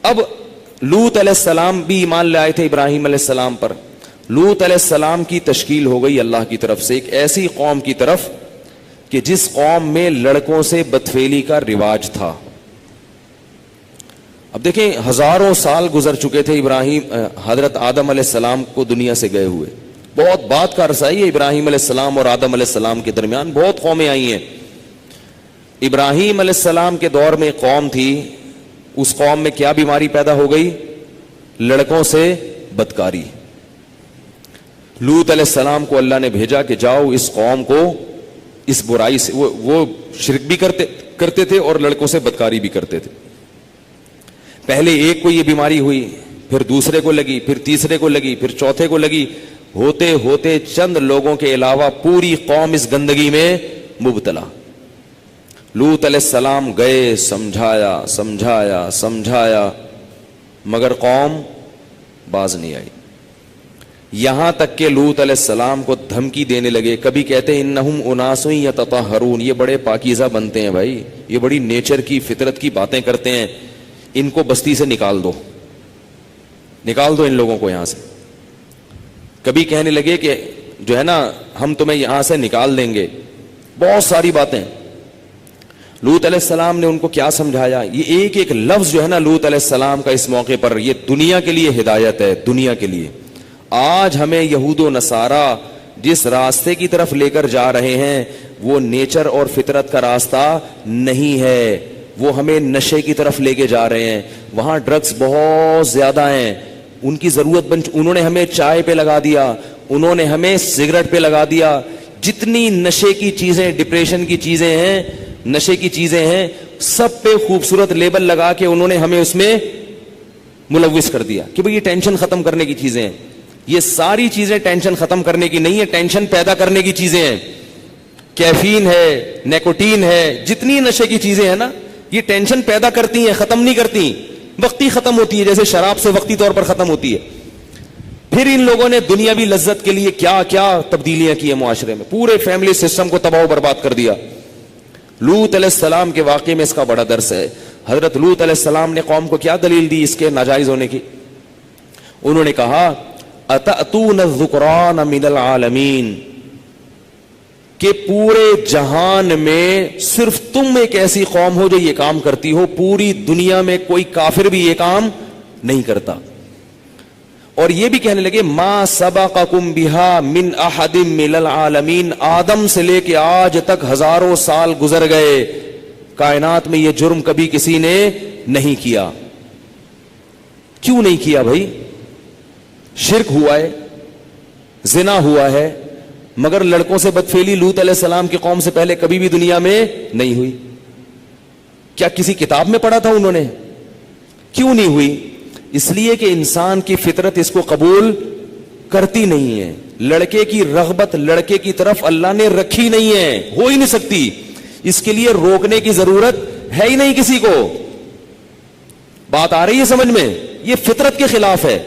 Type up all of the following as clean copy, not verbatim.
اب لوط علیہ السلام بھی ایمان لائے تھے ابراہیم علیہ السلام پر. لوط علیہ السلام کی تشکیل ہو گئی اللہ کی طرف سے ایک ایسی قوم کی طرف کہ جس قوم میں لڑکوں سے بدفعلی کا رواج تھا. اب دیکھیں ہزاروں سال گزر چکے تھے ابراہیم حضرت آدم علیہ السلام کو دنیا سے گئے ہوئے. بہت بات کا عرصہ ہے ابراہیم علیہ السلام اور آدم علیہ السلام کے درمیان, بہت قومیں آئی ہیں. ابراہیم علیہ السلام کے دور میں قوم تھی, اس قوم میں کیا بیماری پیدا ہو گئی؟ لڑکوں سے بدکاری. لوط علیہ السلام کو اللہ نے بھیجا کہ جاؤ اس قوم کو اس برائی سے, وہ شرک بھی کرتے تھے اور لڑکوں سے بدکاری بھی کرتے تھے. پہلے ایک کو یہ بیماری ہوئی, پھر دوسرے کو لگی, پھر تیسرے کو لگی, پھر چوتھے کو لگی. ہوتے ہوتے چند لوگوں کے علاوہ پوری قوم اس گندگی میں مبتلا. لوط علیہ السلام گئے, سمجھایا مگر قوم باز نہیں آئی. یہاں تک کہ لوط علیہ السلام کو دھمکی دینے لگے. کبھی کہتے ہیں انہم اناس یتطہرون, یہ بڑے پاکیزہ بنتے ہیں بھائی, یہ بڑی نیچر کی فطرت کی باتیں کرتے ہیں, ان کو بستی سے نکال دو ان لوگوں کو یہاں سے. کبھی کہنے لگے کہ جو ہے نا ہم تمہیں یہاں سے نکال دیں گے. بہت ساری باتیں. لوط علیہ السلام نے ان کو کیا سمجھایا؟ یہ ایک ایک لفظ جو ہے نا لوط علیہ السلام کا اس موقع پر یہ دنیا کے لیے ہدایت ہے, دنیا کے لیے. آج ہمیں یہود و نصارہ جس راستے کی طرف لے کر جا رہے ہیں وہ نیچر اور فطرت کا راستہ نہیں ہے, وہ ہمیں نشے کی طرف لے کے جا رہے ہیں. وہاں ڈرگس بہت زیادہ ہیں, ان کی ضرورت انہوں نے ہمیں چائے پہ لگا دیا, انہوں نے ہمیں سگریٹ پہ لگا دیا. جتنی نشے کی چیزیں, ڈپریشن کی چیزیں ہیں, نشے کی چیزیں ہیں, سب پہ خوبصورت لیبل لگا کے انہوں نے ہمیں اس میں ملوث کر دیا کہ بھئی یہ ٹینشن ختم کرنے کی چیزیں ہیں. یہ ساری چیزیں ٹینشن ختم کرنے کی نہیں ہے, ٹینشن پیدا کرنے کی چیزیں ہیں. کیفین ہے, نیکوٹین ہے, جتنی نشے کی چیزیں ہیں نا یہ ٹینشن پیدا کرتی ہیں, ختم نہیں کرتی. وقتی ختم ہوتی ہے, جیسے شراب سے وقتی طور پر ختم ہوتی ہے. پھر ان لوگوں نے دنیاوی لذت کے لیے کیا کیا تبدیلیاں کی ہیں معاشرے میں, پورے فیملی سسٹم کو تباہ و برباد کر دیا. لوط علیہ السلام کے واقعے میں اس کا بڑا درس ہے. حضرت لوط علیہ السلام نے قوم کو کیا دلیل دی اس کے ناجائز ہونے کی؟ انہوں نے کہا اتأتون الذکران من العالمین, کہ پورے جہان میں صرف تم ایک ایسی قوم ہو جو یہ کام کرتی ہو, پوری دنیا میں کوئی کافر بھی یہ کام نہیں کرتا. اور یہ بھی کہنے لگے ما سبقکم بہا من احد من العالمین, آدم سے لے کے آج تک ہزاروں سال گزر گئے, کائنات میں یہ جرم کبھی کسی نے نہیں کیا. کیوں نہیں کیا بھائی؟ شرک ہوا ہے, زنا ہوا ہے, مگر لڑکوں سے بدفعلی لوط علیہ السلام کی قوم سے پہلے کبھی بھی دنیا میں نہیں ہوئی. کیا کسی کتاب میں پڑھا تھا انہوں نے؟ کیوں نہیں ہوئی؟ اس لیے کہ انسان کی فطرت اس کو قبول کرتی نہیں ہے. لڑکے کی رغبت لڑکے کی طرف اللہ نے رکھی نہیں ہے, ہو ہی نہیں سکتی. اس کے لیے روکنے کی ضرورت ہے ہی نہیں کسی کو. بات آ رہی ہے سمجھ میں؟ یہ فطرت کے خلاف ہے.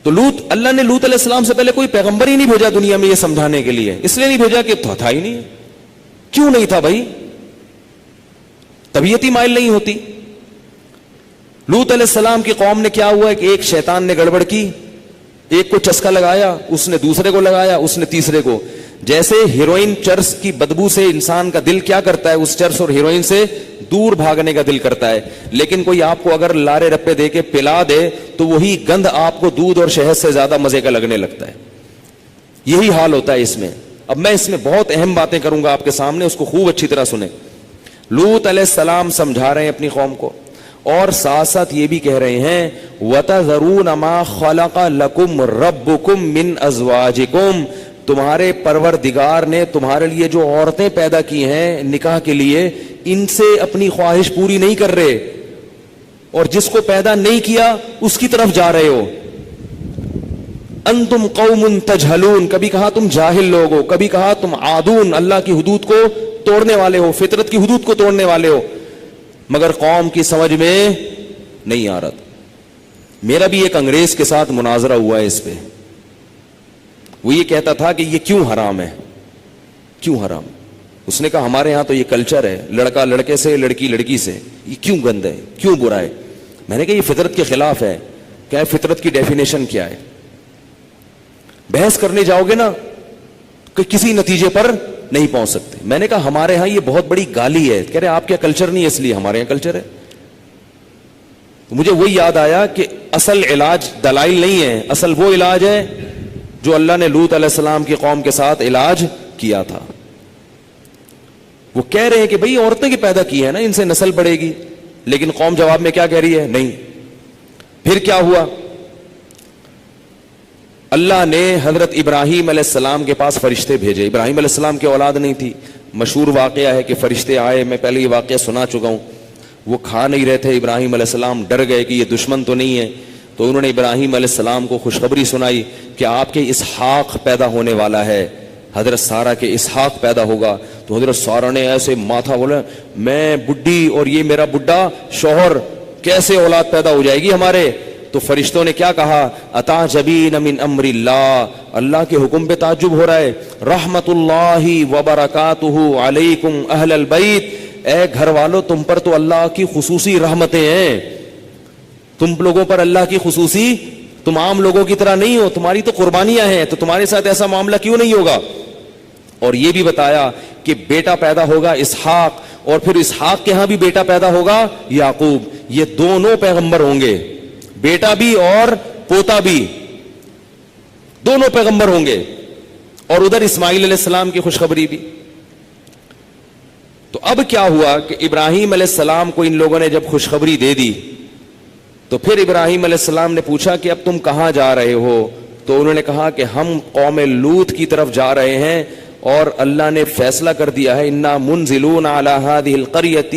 تو اللہ نے لوط علیہ السلام سے پہلے کوئی پیغمبر ہی نہیں بھیجا دنیا میں یہ سمجھانے کے لیے. اس لیے نہیں بھیجا کہ تھا ہی نہیں. کیوں نہیں تھا بھائی؟ طبیعت ہی مائل نہیں ہوتی. لوط علیہ السلام کی قوم نے کیا ہوا ہے کہ ایک شیطان نے گڑبڑ کی, ایک کو چسکا لگایا, اس نے دوسرے کو لگایا, اس نے تیسرے کو. جیسے ہیروئن چرس کی بدبو سے انسان کا دل کیا کرتا ہے, اس چرس اور ہیروئن سے دور بھاگنے کا دل کرتا ہے. لیکن کوئی آپ کو اگر لارے رپے دے کے پلا دے تو وہی گند آپ کو دودھ اور شہد سے زیادہ مزے کا لگنے لگتا ہے. یہی حال ہوتا ہے اس میں. اب میں اس میں بہت اہم باتیں کروں گا آپ کے سامنے, اس کو خوب اچھی طرح سنیں. لوط علیہ السلام سمجھا رہے ہیں اپنی قوم کو, اور ساتھ ساتھ یہ بھی کہہ رہے ہیں وَتَذَرُونَ مَا خَلَقَ لَكُمْ رَبُّكُمْ مِنْ أَزْوَاجِكُمْ, تمہارے پروردگار نے تمہارے لیے جو عورتیں پیدا کی ہیں نکاح کے لیے, ان سے اپنی خواہش پوری نہیں کر رہے, اور جس کو پیدا نہیں کیا اس کی طرف جا رہے ہو. انتم قوم تجہلون, کبھی کہا تم جاہل لوگ ہو, کبھی کہا تم عادون, اللہ کی حدود کو توڑنے والے ہو, فطرت کی حدود کو توڑنے والے ہو. مگر قوم کی سمجھ میں نہیں آ رہا. میرا بھی ایک انگریز کے ساتھ مناظرہ ہوا ہے اس پہ. وہ یہ کہتا تھا کہ یہ کیوں حرام ہے, کیوں حرام. اس نے کہا ہمارے ہاں تو یہ کلچر ہے، لڑکا لڑکے سے، لڑکی لڑکی سے، یہ کیوں گند ہے، کیوں برا ہے؟ میں نے کہا یہ فطرت کے خلاف ہے۔ کیا ہے فطرت کی ڈیفینیشن کیا ہے؟ بحث کرنے جاؤ گے نا کہ کسی نتیجے پر نہیں پہنچ سکتے۔ میں نے کہا ہمارے ہاں یہ بہت بڑی گالی ہے۔ کہہ رہے آپ کیا کلچر نہیں ہے اس لیے، ہمارے یہاں کلچر ہے۔ مجھے وہی یاد آیا کہ اصل علاج دلائل نہیں ہے، اصل وہ علاج ہے جو اللہ نے لوط علیہ السلام کی قوم کے ساتھ علاج کیا تھا۔ وہ کہہ رہے ہیں کہ بھئی عورتیں کی پیدا کی ہے نا، ان سے نسل بڑھے گی، لیکن قوم جواب میں کیا کہہ رہی ہے؟ نہیں۔ پھر کیا ہوا؟ اللہ نے حضرت ابراہیم علیہ السلام کے پاس فرشتے بھیجے۔ ابراہیم علیہ السلام کی اولاد نہیں تھی، مشہور واقعہ ہے کہ فرشتے آئے، میں پہلے یہ واقعہ سنا چکا ہوں۔ وہ کھا نہیں رہے تھے، ابراہیم علیہ السلام ڈر گئے کہ یہ دشمن تو نہیں ہے، تو انہوں نے ابراہیم علیہ السلام کو خوشخبری سنائی کہ آپ کے اسحاق پیدا ہونے والا ہے، حضرت سارہ کے اسحاق پیدا ہوگا۔ تو حضرت سارہ نے ایسے ماتھا بولا، میں بڈھی اور یہ میرا بڈھا شوہر، کیسے اولاد پیدا ہو جائے گی ہمارے؟ تو فرشتوں نے کیا کہا؟ اتعجبین من امر اللہ، اللہ کے حکم پہ تعجب ہو رہا ہے۔ رحمت اللہ وبرکاتہ علیکم اہل البیت، اے گھر والو تم پر تو اللہ کی خصوصی رحمتیں ہیں، تم لوگوں پر اللہ کی خصوصی، تم عام لوگوں کی طرح نہیں ہو، تمہاری تو قربانیاں ہیں، تو تمہارے ساتھ ایسا معاملہ کیوں نہیں ہوگا؟ اور یہ بھی بتایا کہ بیٹا پیدا ہوگا اسحاق، اور پھر اسحاق کے ہاں بھی بیٹا پیدا ہوگا یعقوب، یہ دونوں پیغمبر ہوں گے، بیٹا بھی اور پوتا بھی، دونوں پیغمبر ہوں گے۔ اور ادھر اسماعیل علیہ السلام کی خوشخبری بھی۔ تو اب کیا ہوا کہ ابراہیم علیہ السلام کو ان لوگوں نے جب خوشخبری دے دی تو پھر ابراہیم علیہ السلام نے پوچھا کہ اب تم کہاں جا رہے ہو؟ تو انہوں نے کہا کہ ہم قوم لوط کی طرف جا رہے ہیں، اور اللہ نے فیصلہ کر دیا ہے انا منزلون علی ہذہ القریۃ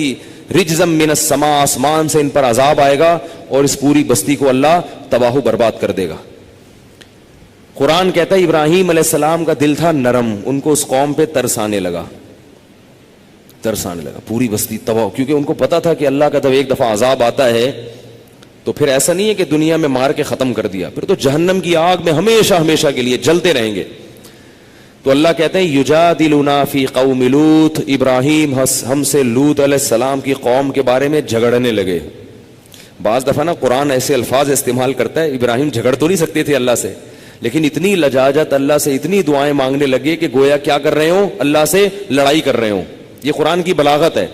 رجزا من السماء، آسمان سے ان پر عذاب آئے گا اور اس پوری بستی کو اللہ تباہ و برباد کر دے گا۔ قرآن کہتا ہے ابراہیم علیہ السلام کا دل تھا نرم، ان کو اس قوم پہ ترس آنے لگا، پوری بستی تباہ، کیونکہ ان کو پتا تھا کہ اللہ کا جب ایک دفعہ عذاب آتا ہے تو پھر ایسا نہیں ہے کہ دنیا میں مار کے ختم کر دیا، پھر تو جہنم کی آگ میں ہمیشہ ہمیشہ کے لیے جلتے رہیں گے۔ تو اللہ کہتے ہیں یجادلنا فی قوم لوط، ابراہیم ہم سے لوط علیہ السلام کی قوم کے بارے میں جھگڑنے لگے۔ بعض دفعہ نا قرآن ایسے الفاظ استعمال کرتا ہے، ابراہیم جھگڑ تو نہیں سکتے تھے اللہ سے، لیکن اتنی لجاجت اللہ سے، اتنی دعائیں مانگنے لگے کہ گویا کیا کر رہے ہوں؟ اللہ سے لڑائی کر رہے ہوں۔ یہ قرآن کی بلاغت ہے،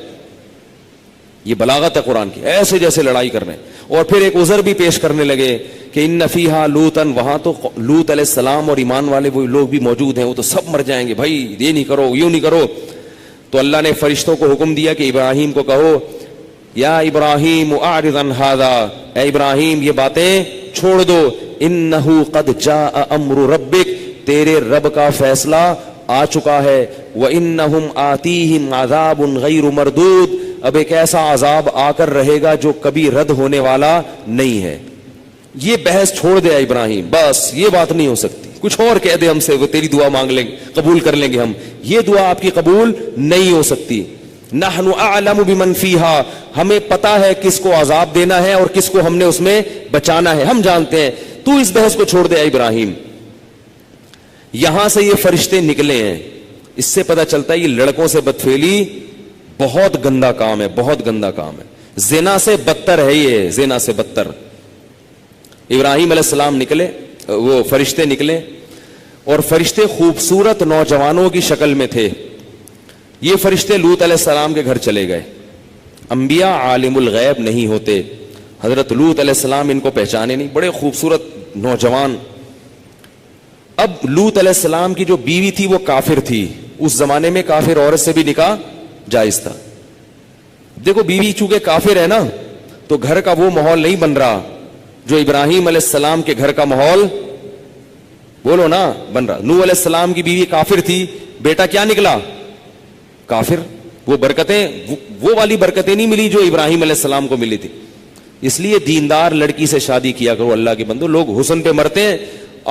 یہ بلاغت ہے قرآن کی، ایسے جیسے لڑائی کر رہے ہیں۔ اور پھر ایک عذر بھی پیش کرنے لگے کہ ان فیہا لوطن، وہاں تو لوط علیہ السلام اور ایمان والے وہ لوگ بھی موجود ہیں، وہ تو سب مر جائیں گے، بھائی یہ نہیں کرو، یوں نہیں کرو۔ تو اللہ نے فرشتوں کو حکم دیا کہ ابراہیم کو کہو یا ابراہیم اعرض عن ھذا، اے ابراہیم یہ باتیں چھوڑ دو، انہ قد جاء امر ربک، تیرے رب کا فیصلہ آ چکا ہے، وانہم آتیہم عذاب غیر مردود، اب ایک ایسا عذاب آ کر رہے گا جو کبھی رد ہونے والا نہیں ہے۔ یہ بحث چھوڑ دے ابراہیم، بس یہ بات نہیں ہو سکتی، کچھ اور کہہ دے ہم سے، وہ تیری دعا مانگ لیں گے، قبول کر لیں گے ہم، یہ دعا آپ کی قبول نہیں ہو سکتی۔ نحن اعلم بمن فیہا، ہمیں پتا ہے کس کو عذاب دینا ہے اور کس کو ہم نے اس میں بچانا ہے، ہم جانتے ہیں، تو اس بحث کو چھوڑ دے ابراہیم۔ یہاں سے یہ فرشتے نکلے ہیں، اس سے پتہ چلتا ہے یہ لڑکوں سے بدفعلی بہت گندا کام ہے، بہت گندا کام ہے، زنا سے بدتر ہے، یہ زنا سے بدتر۔ ابراہیم علیہ السلام نکلے، وہ فرشتے نکلے، اور فرشتے خوبصورت نوجوانوں کی شکل میں تھے۔ یہ فرشتے لوط علیہ السلام کے گھر چلے گئے۔ انبیاء عالم الغیب نہیں ہوتے، حضرت لوط علیہ السلام ان کو پہچانے نہیں، بڑے خوبصورت نوجوان۔ اب لوط علیہ السلام کی جو بیوی تھی وہ کافر تھی، اس زمانے میں کافر عورت سے بھی نکاح جائز تھا۔ دیکھو بیوی چونکہ کافر ہے نا، تو گھر کا وہ ماحول نہیں بن رہا جو ابراہیم علیہ السلام کے گھر کا ماحول، بولو نا، بن رہا۔ نوح علیہ السلام کی بیوی کافر تھی، بیٹا کیا نکلا؟ کافر۔ وہ برکتیں، وہ والی برکتیں نہیں ملی جو ابراہیم علیہ السلام کو ملی تھی۔ اس لیے دیندار لڑکی سے شادی کیا کرو اللہ کے بندو۔ لوگ حسن پہ مرتے ہیں،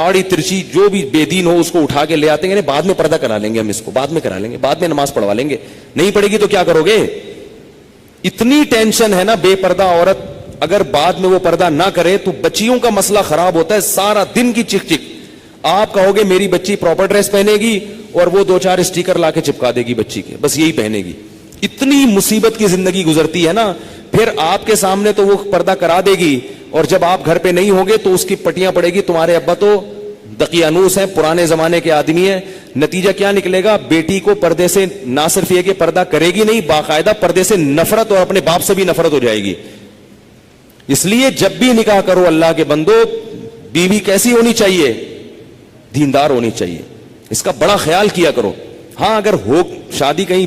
آڑی ترچی جو بھی بے دین ہو اس کو اٹھا کے لے آتے ہیں، بعد میں پردہ کرا لیں گے ہم، اس کو بعد میں کرا لیں گے، بعد میں نماز پڑھوا لیں گے، نہیں پڑھے گی تو کیا کرو گے؟ اتنی ٹینشن ہے نا بے پردہ عورت، اگر بعد میں وہ پردہ نہ کرے تو بچیوں کا مسئلہ خراب ہوتا ہے، سارا دن کی چک چک۔ آپ کہو گے میری بچی پراپر ڈریس پہنے گی اور وہ 2-4 اسٹیکر لا کے چپکا دے گی بچی کے, بس یہی پہنے گی. اتنی مصیبت کی زندگی گزرتی ہے نا. پھر آپ کے سامنے تو وہ پردہ کرا دے گی, اور جب آپ گھر پہ نہیں ہوں گے تو اس کی پٹیاں پڑے گی, تمہارے ابا تو دقیانوس ہیں, پرانے زمانے کے آدمی ہیں. نتیجہ کیا نکلے گا؟ بیٹی کو پردے سے نہ صرف یہ کہ پردہ کرے گی نہیں, باقاعدہ پردے سے نفرت, اور اپنے باپ سے بھی نفرت ہو جائے گی. اس لیے جب بھی نکاح کرو اللہ کے بندو, بیوی کیسی ہونی چاہیے؟ دیندار ہونی چاہیے. اس کا بڑا خیال کیا کرو. ہاں اگر ہو شادی کہیں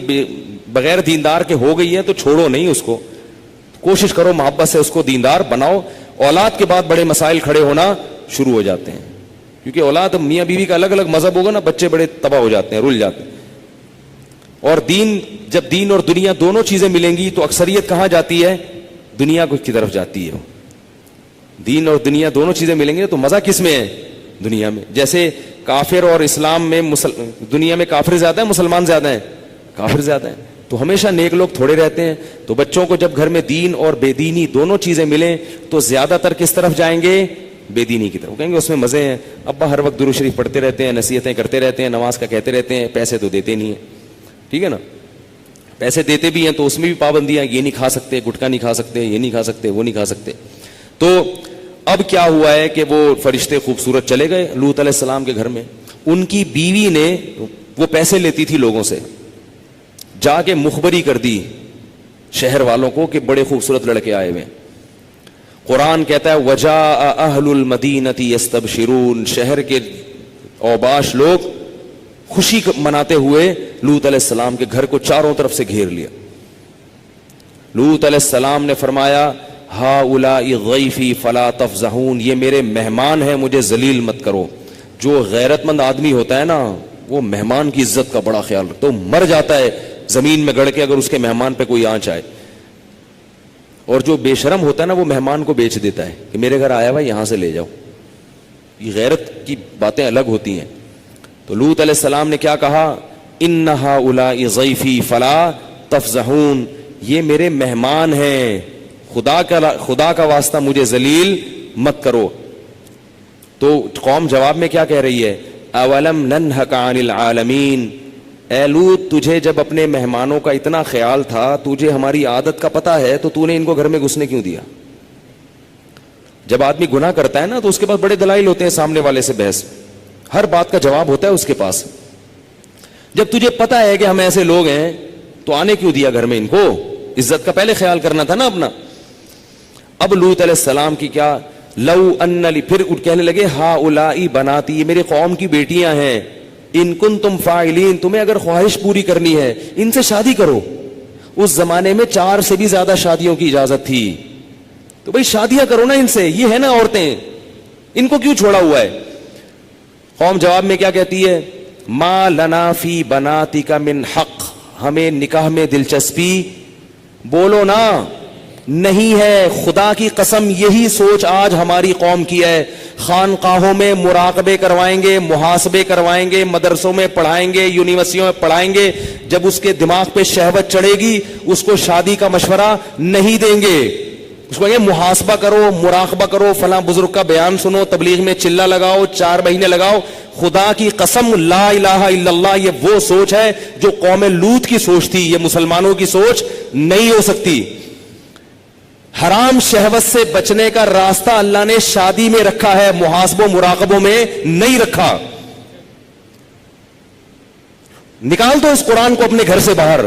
بغیر دیندار کے ہو گئی ہے تو چھوڑو نہیں اس کو, کوشش کرو محبت سے اس کو دیندار بناؤ. اولاد کے بعد بڑے مسائل کھڑے ہونا شروع ہو جاتے ہیں, کیونکہ اولاد میاں بیوی کا الگ الگ مذہب ہوگا نا, بچے بڑے تباہ ہو جاتے ہیں, رل جاتے ہیں. اور جب دین اور دنیا دونوں چیزیں ملیں گی تو اکثریت کہاں جاتی ہے؟ دنیا کی طرف جاتی ہے. دین اور دنیا دونوں چیزیں ملیں گی تو مزہ کس میں ہے؟ دنیا میں. جیسے کافر اور اسلام میں دنیا میں کافر زیادہ ہیں, مسلمان زیادہ ہیں؟ کافر زیادہ ہیں. تو ہمیشہ نیک لوگ تھوڑے رہتے ہیں. تو بچوں کو جب گھر میں دین اور بے دینی دونوں چیزیں ملیں تو زیادہ تر کس طرف جائیں گے؟ بے دینی کی طرف. کہیں گے اس میں مزے ہیں, ابا ہر وقت درود شریف پڑھتے رہتے ہیں, نصیحتیں کرتے رہتے ہیں, نماز کا کہتے رہتے ہیں, پیسے تو دیتے نہیں ہیں. ٹھیک ہے نا, پیسے دیتے بھی ہیں تو اس میں بھی پابندیاں, یہ نہیں کھا سکتے, گٹکا نہیں کھا سکتے, یہ نہیں کھا سکتے, وہ نہیں کھا سکتے. تو اب کیا ہوا ہے کہ وہ فرشتے خوبصورت چلے گئے لوط علیہ السلام کے گھر میں. ان کی بیوی نے, وہ پیسے لیتی تھی لوگوں سے, جا کے مخبری کر دی شہر والوں کو کہ بڑے خوبصورت لڑکے آئے ہوئے. قرآن کہتا ہے وجاء اہل المدینۃ یستبشرون, شہر کے اوباش لوگ خوشی مناتے ہوئے لوط علیہ السلام کے گھر کو چاروں طرف سے گھیر لیا. لوط علیہ السلام نے فرمایا ہؤلاء ضیفی فلا تفضحون, یہ میرے مہمان ہیں, مجھے ذلیل مت کرو. جو غیرت مند آدمی ہوتا ہے نا وہ مہمان کی عزت کا بڑا خیال رکھتا ہے, وہ مر جاتا ہے زمین میں گڑ کے اگر اس کے مہمان پہ کوئی آنچ آئے. اور جو بے شرم ہوتا ہے نا وہ مہمان کو بیچ دیتا ہے کہ میرے گھر آیا ہوا یہاں سے لے جاؤ. یہ غیرت کی باتیں الگ ہوتی ہیں. تو لوط علیہ السلام نے کیا کہا؟ ان ہؤلاء ضیفی فلا تفضحون, یہ میرے مہمان ہیں, خدا کا واسطہ مجھے ذلیل مت کرو. تو قوم جواب میں کیا کہہ رہی ہے؟ اولم ننہک عن العالمین, اے لوط تجھے جب اپنے مہمانوں کا اتنا خیال تھا, تجھے ہماری عادت کا پتہ ہے, تو نے ان کو گھر میں گھسنے کیوں دیا؟ جب آدمی گناہ کرتا ہے نا تو اس کے پاس بڑے دلائل ہوتے ہیں, سامنے والے سے بحث, ہر بات کا جواب ہوتا ہے اس کے پاس. جب تجھے پتہ ہے کہ ہم ایسے لوگ ہیں تو آنے کیوں دیا گھر میں ان کو؟ عزت کا پہلے خیال کرنا تھا نا اپنا. اب لوط علیہ السلام کی کیا لو ان لی, پھر کہنے لگے ہؤلاء بناتی, یہ میرے قوم کی بیٹیاں ہیں, ان کنتم فاعلین, تمہیں اگر خواہش پوری کرنی ہے ان سے شادی کرو. اس زمانے میں 4 سے بھی زیادہ شادیوں کی اجازت تھی, تو بھئی شادیاں کرو نا ان سے, یہ ہے نا عورتیں, ان کو کیوں چھوڑا ہوا ہے؟ قوم جواب میں کیا کہتی ہے؟ ما لنا فی بناتک من حق, ہمیں نکاح میں دلچسپی بولو نا نہیں ہے. خدا کی قسم یہی سوچ آج ہماری قوم کی ہے. خانقاہوں میں مراقبے کروائیں گے, محاسبے کروائیں گے, مدرسوں میں پڑھائیں گے, یونیورسٹیوں میں پڑھائیں گے, جب اس کے دماغ پہ شہوت چڑھے گی اس کو شادی کا مشورہ نہیں دیں گے. اس کو کہیں گے محاسبہ کرو, مراقبہ کرو, فلاں بزرگ کا بیان سنو, تبلیغ میں چلہ لگاؤ, 4 مہینے لگاؤ. خدا کی قسم لا الہ الا اللہ, یہ وہ سوچ ہے جو قوم لوط کی سوچ تھی, یہ مسلمانوں کی سوچ نہیں ہو سکتی. حرام شہوت سے بچنے کا راستہ اللہ نے شادی میں رکھا ہے, محاسبوں مراقبوں میں نہیں رکھا. نکال دو اس قرآن کو اپنے گھر سے باہر.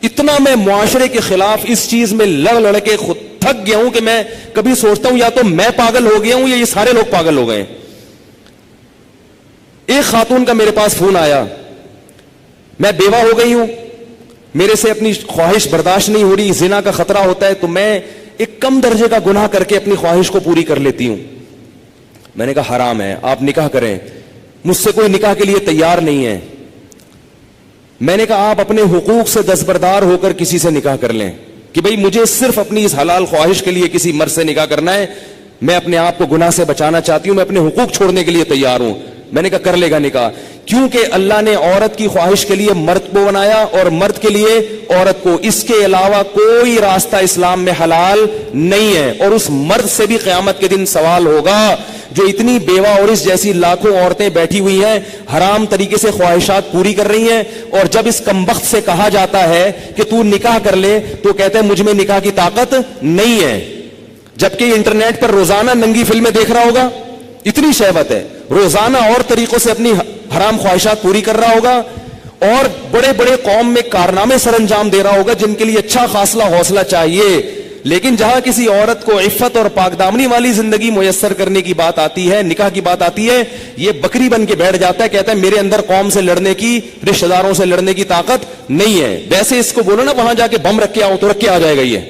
اتنا میں معاشرے کے خلاف اس چیز میں لڑ کے خود تھک گیا ہوں کہ میں کبھی سوچتا ہوں یا تو میں پاگل ہو گیا ہوں یا یہ سارے لوگ پاگل ہو گئے. ایک خاتون کا میرے پاس فون آیا, میں بیوہ ہو گئی ہوں, میرے سے اپنی خواہش برداشت نہیں ہو رہی, زنا کا خطرہ ہوتا ہے, تو میں ایک کم درجے کا گناہ کر کے اپنی خواہش کو پوری کر لیتی ہوں. میں نے کہا حرام ہے, آپ نکاح کریں. مجھ سے کوئی نکاح کے لیے تیار نہیں ہے. میں نے کہا آپ اپنے حقوق سے دستبردار ہو کر کسی سے نکاح کر لیں کہ بھئی مجھے صرف اپنی اس حلال خواہش کے لیے کسی مرد سے نکاح کرنا ہے, میں اپنے آپ کو گناہ سے بچانا چاہتی ہوں, میں اپنے حقوق چھوڑنے کے لیے تیار ہوں. میں نے کہا کر لے گا نکاح, کیونکہ اللہ نے عورت کی خواہش کے لیے مرد کو بنایا اور مرد کے لیے عورت کو. اس کے علاوہ کوئی راستہ اسلام میں حلال نہیں ہے. اور اس مرد سے بھی قیامت کے دن سوال ہوگا جو اتنی بیوہ اور اس جیسی لاکھوں عورتیں بیٹھی ہوئی ہیں حرام طریقے سے خواہشات پوری کر رہی ہیں, اور جب اس کمبخت سے کہا جاتا ہے کہ تو نکاح کر لے تو کہتے ہیں مجھ میں نکاح کی طاقت نہیں ہے, جبکہ انٹرنیٹ پر روزانہ ننگی فلمیں دیکھ رہا ہوگا, اتنی شہوت ہے, روزانہ اور طریقوں سے اپنی حرام خواہشات پوری کر رہا ہوگا, اور بڑے بڑے قوم میں کارنامے سر انجام دے رہا ہوگا جن کے لیے اچھا خاصا حوصلہ چاہیے. لیکن جہاں کسی عورت کو عفت اور پاک دامنی والی زندگی میسر کرنے کی بات آتی ہے, نکاح کی بات آتی ہے, یہ بکری بن کے بیٹھ جاتا ہے, کہتا ہے میرے اندر قوم سے لڑنے کی, رشتہ داروں سے لڑنے کی طاقت نہیں ہے. ویسے اس کو بولو نا وہاں جا کے بم رکھ کے آؤ تو رکھ کے آ جائے گا,